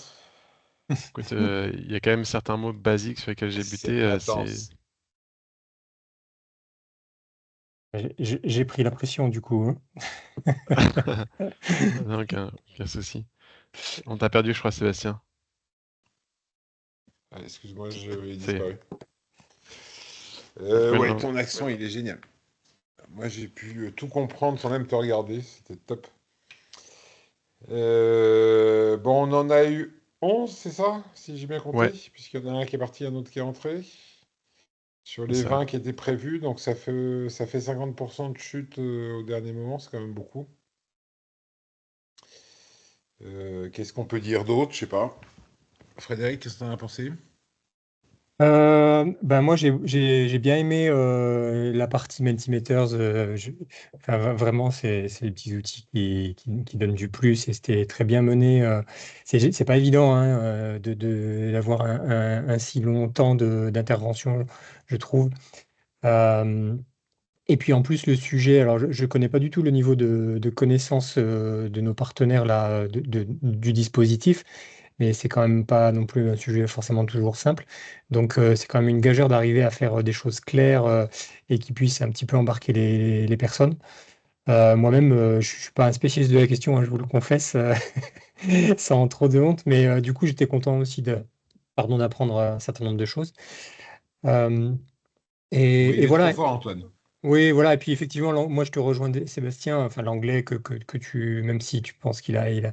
Écoute, il y a quand même certains mots basiques sur lesquels j'ai buté. Attends. J'ai pris la pression du coup. Non, aucun souci. On t'a perdu, je crois, Sébastien. Ah, excuse-moi, j'ai disparu. Oui, Ouais, non. ton accent, il est génial. Moi, j'ai pu tout comprendre sans même te regarder. C'était top. Bon, on en a eu 11, c'est ça? Si j'ai bien compté, Ouais. puisqu'il y en a un qui est parti, un autre qui est entré. Sur C'est les ça. 20 qui étaient prévus, donc ça fait 50% de chute au dernier moment, c'est quand même beaucoup. Qu'est-ce qu'on peut dire d'autre? Je sais pas. Frédéric, qu'est-ce que t'en as pensé? Ben moi j'ai bien aimé la partie Mentimeters. Enfin, vraiment c'est les petits outils qui donnent du plus et c'était très bien mené. C'est pas évident hein, d'avoir un si long temps d'intervention, je trouve. Et puis en plus le sujet, alors je connais pas du tout le niveau de connaissance de nos partenaires là du dispositif, mais c'est quand même pas non plus un sujet forcément toujours simple. Donc c'est quand même une gageure d'arriver à faire des choses claires et qui puissent un petit peu embarquer les personnes. Moi-même, je suis pas un spécialiste de la question, hein, je vous le confesse, sans trop de honte, mais du coup j'étais content aussi d'apprendre un certain nombre de choses. Euh, Oui, il et est trop voilà. fort, Antoine. Oui, voilà. Et puis effectivement, moi je te rejoins, Sébastien. Enfin, l'anglais que tu, même si tu penses il a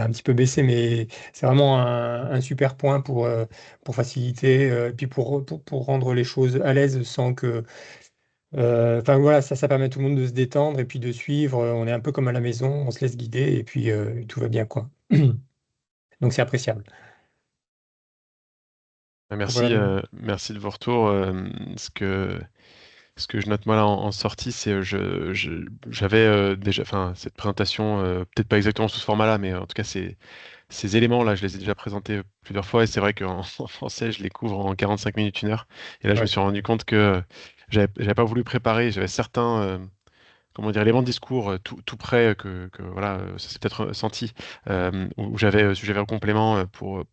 un petit peu baissé, mais c'est vraiment un super point pour faciliter, et puis pour rendre les choses à l'aise sans que. Enfin voilà, ça permet à tout le monde de se détendre et puis de suivre. On est un peu comme à la maison, on se laisse guider et puis tout va bien, quoi. Donc c'est appréciable. Merci, Voilà. merci de vos retours. Ce que ce que je note moi là en sortie, c'est j'avais déjà, enfin cette présentation, peut-être pas exactement sous ce format-là, mais en tout cas ces éléments-là, je les ai déjà présentés plusieurs fois et c'est vrai qu'en en français, je les couvre en 45 minutes, 1 heure. Et là, je me Ouais. suis rendu compte que j'avais pas voulu préparer, j'avais certains comment dire, éléments de discours tout près que voilà, ça s'est peut-être senti, où j'avais sujet verbe complément pour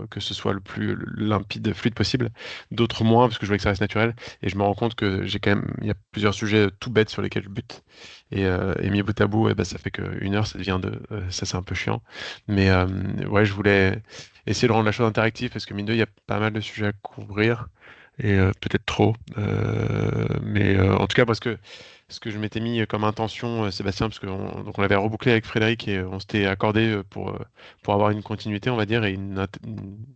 que ce soit le plus limpide, fluide possible. D'autres moins, parce que je voulais que ça reste naturel. Et je me rends compte que j'ai quand même, il y a plusieurs sujets tout bêtes sur lesquels je bute. Et mis bout à bout, et ben, ça fait qu'une heure, ça devient ça c'est un peu chiant. Mais ouais, je voulais essayer de rendre la chose interactive, parce que mine de, il y a pas mal de sujets à couvrir. Et peut-être trop. Mais en tout cas, parce que ce que je m'étais mis comme intention, Sébastien, parce donc on l'avait rebouclé avec Frédéric et on s'était accordé pour avoir une continuité, on va dire, et une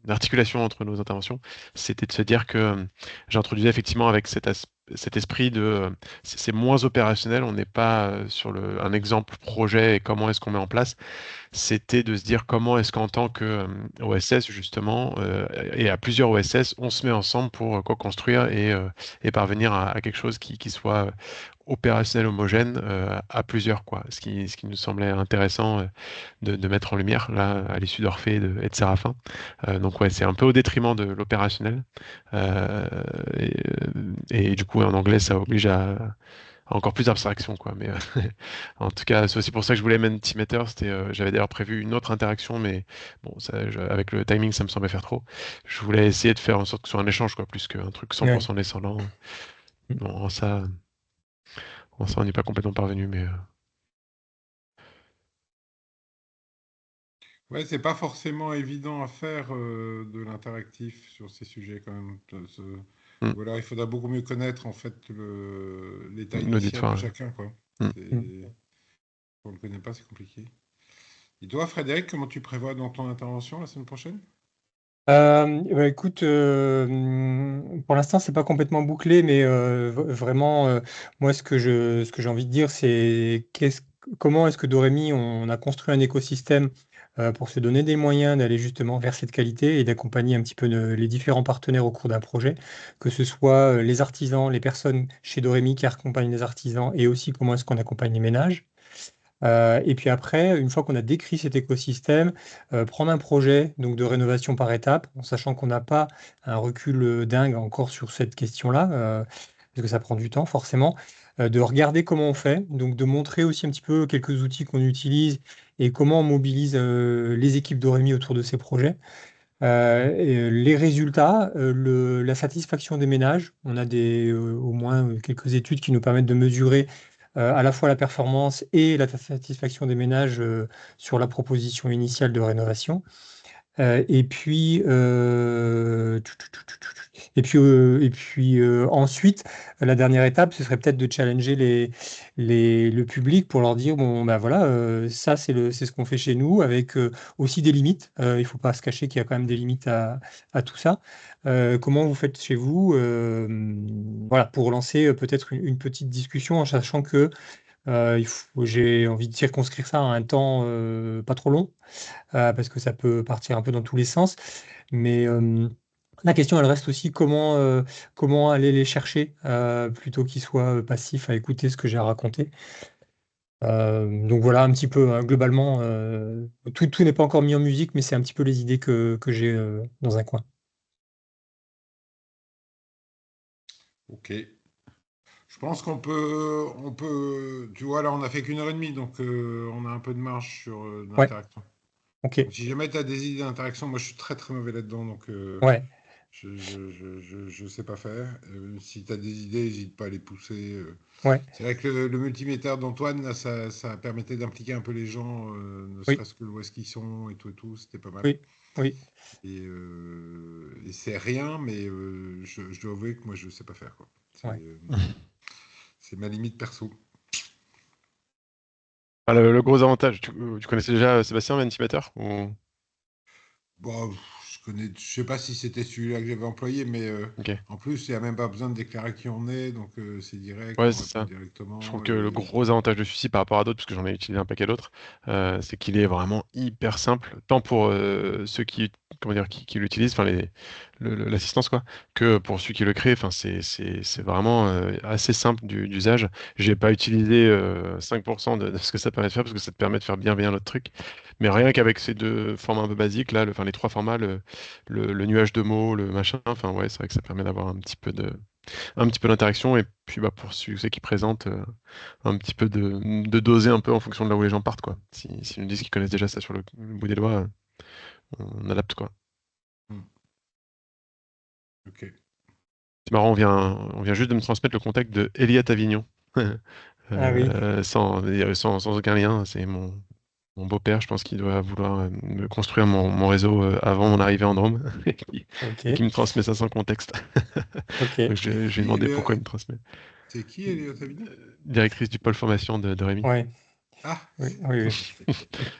articulation entre nos interventions, c'était de se dire que j'introduisais effectivement avec cet esprit de c'est moins opérationnel, on n'est pas sur un exemple projet et comment est-ce qu'on met en place, c'était de se dire comment est-ce qu'en tant que OSS justement et à plusieurs OSS, on se met ensemble pour co-construire et parvenir à quelque chose qui soit opérationnel homogène à plusieurs quoi. Ce qui nous semblait intéressant de mettre en lumière là à l'issue d'Orphée et de Séraphin. Donc ouais, c'est un peu au détriment de l'opérationnel et du coup en anglais ça oblige à encore plus d'abstraction quoi, mais en tout cas c'est aussi pour ça que je voulais Mentimeter. J'avais d'ailleurs prévu une autre interaction, mais bon avec le timing ça me semblait faire trop. Je voulais essayer de faire en sorte que ce soit un échange quoi, plus qu'un truc 100% descendant. Bon, on n'est pas complètement parvenu, mais Ouais, c'est pas forcément évident à faire de l'interactif sur ces sujets quand même. Ou alors il faudra beaucoup mieux connaître en fait l'état initial de l'auditoire. chacun, quoi. Mm. On le connaît pas, c'est compliqué. Et toi, Frédéric, comment tu prévois dans ton intervention la semaine prochaine? Bah, écoute, pour l'instant, c'est pas complètement bouclé, mais vraiment, moi, ce que j'ai envie de dire, c'est comment est-ce que Dorémy, on a construit un écosystème pour se donner des moyens d'aller justement vers cette qualité et d'accompagner un petit peu les différents partenaires au cours d'un projet, que ce soit les artisans, les personnes chez Dorémy qui accompagnent les artisans, et aussi comment est-ce qu'on accompagne les ménages. Et puis après, une fois qu'on a décrit cet écosystème, prendre un projet donc de rénovation par étape, en sachant qu'on n'a pas un recul dingue encore sur cette question-là, parce que ça prend du temps forcément, de regarder comment on fait, donc de montrer aussi un petit peu quelques outils qu'on utilise et comment on mobilise les équipes d'Orémy autour de ces projets. Et les résultats, la satisfaction des ménages, on a au moins quelques études qui nous permettent de mesurer à la fois la performance et la satisfaction des ménages sur la proposition initiale de rénovation. Et puis, ensuite, la dernière étape, ce serait peut-être de challenger le public pour leur dire, bon, ben voilà, ça, c'est ce qu'on fait chez nous, avec aussi des limites. Il ne faut pas se cacher qu'il y a quand même des limites à tout ça. Comment vous faites chez vous? Voilà, pour lancer peut-être une petite discussion, en sachant que j'ai envie de circonscrire ça à un temps pas trop long, parce que ça peut partir un peu dans tous les sens. Mais la question, elle reste aussi comment aller les chercher plutôt qu'ils soient passifs à écouter ce que j'ai à raconter. Donc voilà un petit peu, hein, globalement, tout n'est pas encore mis en musique, mais c'est un petit peu les idées que j'ai dans un coin. Ok. Je pense tu vois, là, on a fait qu'1 heure et demie, donc on a un peu de marge sur Ouais, l'interaction. ok. Donc, si jamais tu as des idées d'interaction, moi je suis très très mauvais là-dedans, donc Ouais, je sais pas faire. Si tu as des idées, n'hésite pas à les pousser. ouais, C'est vrai que le multiméter d'Antoine, là, ça permettait d'impliquer un peu les gens, ne oui, serait-ce que où est-ce qu'ils sont et tout, c'était pas mal. oui, oui. Et c'est rien, mais je dois avouer que moi je sais pas faire, quoi. Ouais. C'est ma limite perso. Ah, le gros avantage, tu connaissais déjà Sébastien Mentimeter ou... Bon, je sais pas si c'était celui-là que j'avais employé, mais Ok. en plus, il n'y a même pas besoin de déclarer qui on est, donc c'est direct, Ouais, on c'est répond ça. Je trouve directement. que le gros avantage de celui-ci par rapport à d'autres, parce que j'en ai utilisé un paquet d'autres, c'est qu'il est vraiment hyper simple, tant pour ceux comment dire, qui l'utilisent, enfin l'assistance, quoi, que pour celui qui le crée. Enfin, c'est vraiment assez simple d'usage. J'ai pas utilisé 5% de ce que ça permet de faire, parce que ça te permet de faire bien l'autre truc. Mais rien qu'avec ces deux formats un peu basiques, là, les trois formats, le nuage de mots, le machin, enfin ouais, c'est vrai que ça permet d'avoir un petit peu d'interaction. Et puis bah, pour ceux qui présentent, un petit peu de doser un peu en fonction de là où les gens partent, quoi. S'ils nous disent qu'ils connaissent déjà ça sur le bout des doigts, on adapte, quoi. Ok. C'est marrant, on vient juste de me transmettre le contact de Eliat Avignon. Ah oui. Sans aucun lien. C'est mon beau-père, je pense qu'il doit vouloir me construire mon réseau avant mon arrivée en Drôme et qui me transmet ça sans contexte. Ok. Donc je vais lui demander pourquoi il me transmet. C'est qui, Elliot Avignon? Directrice du pôle formation de Rémi. Ouais. Ah, oui.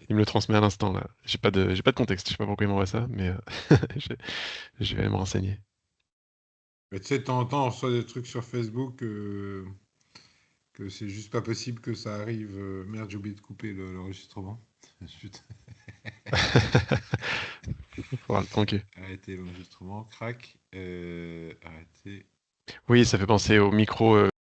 Il me le transmet à l'instant, là. J'ai pas de contexte. Je sais pas pourquoi il m'envoie ça, mais je vais aller me renseigner. Mais tu sais, de temps en temps, on reçoit des trucs sur Facebook que c'est juste pas possible que ça arrive. Merde, j'ai oublié de couper l'enregistrement. Chut. Faudra le tronquer. Arrêtez l'enregistrement, crac. Arrêtez. Oui, ça fait penser au micro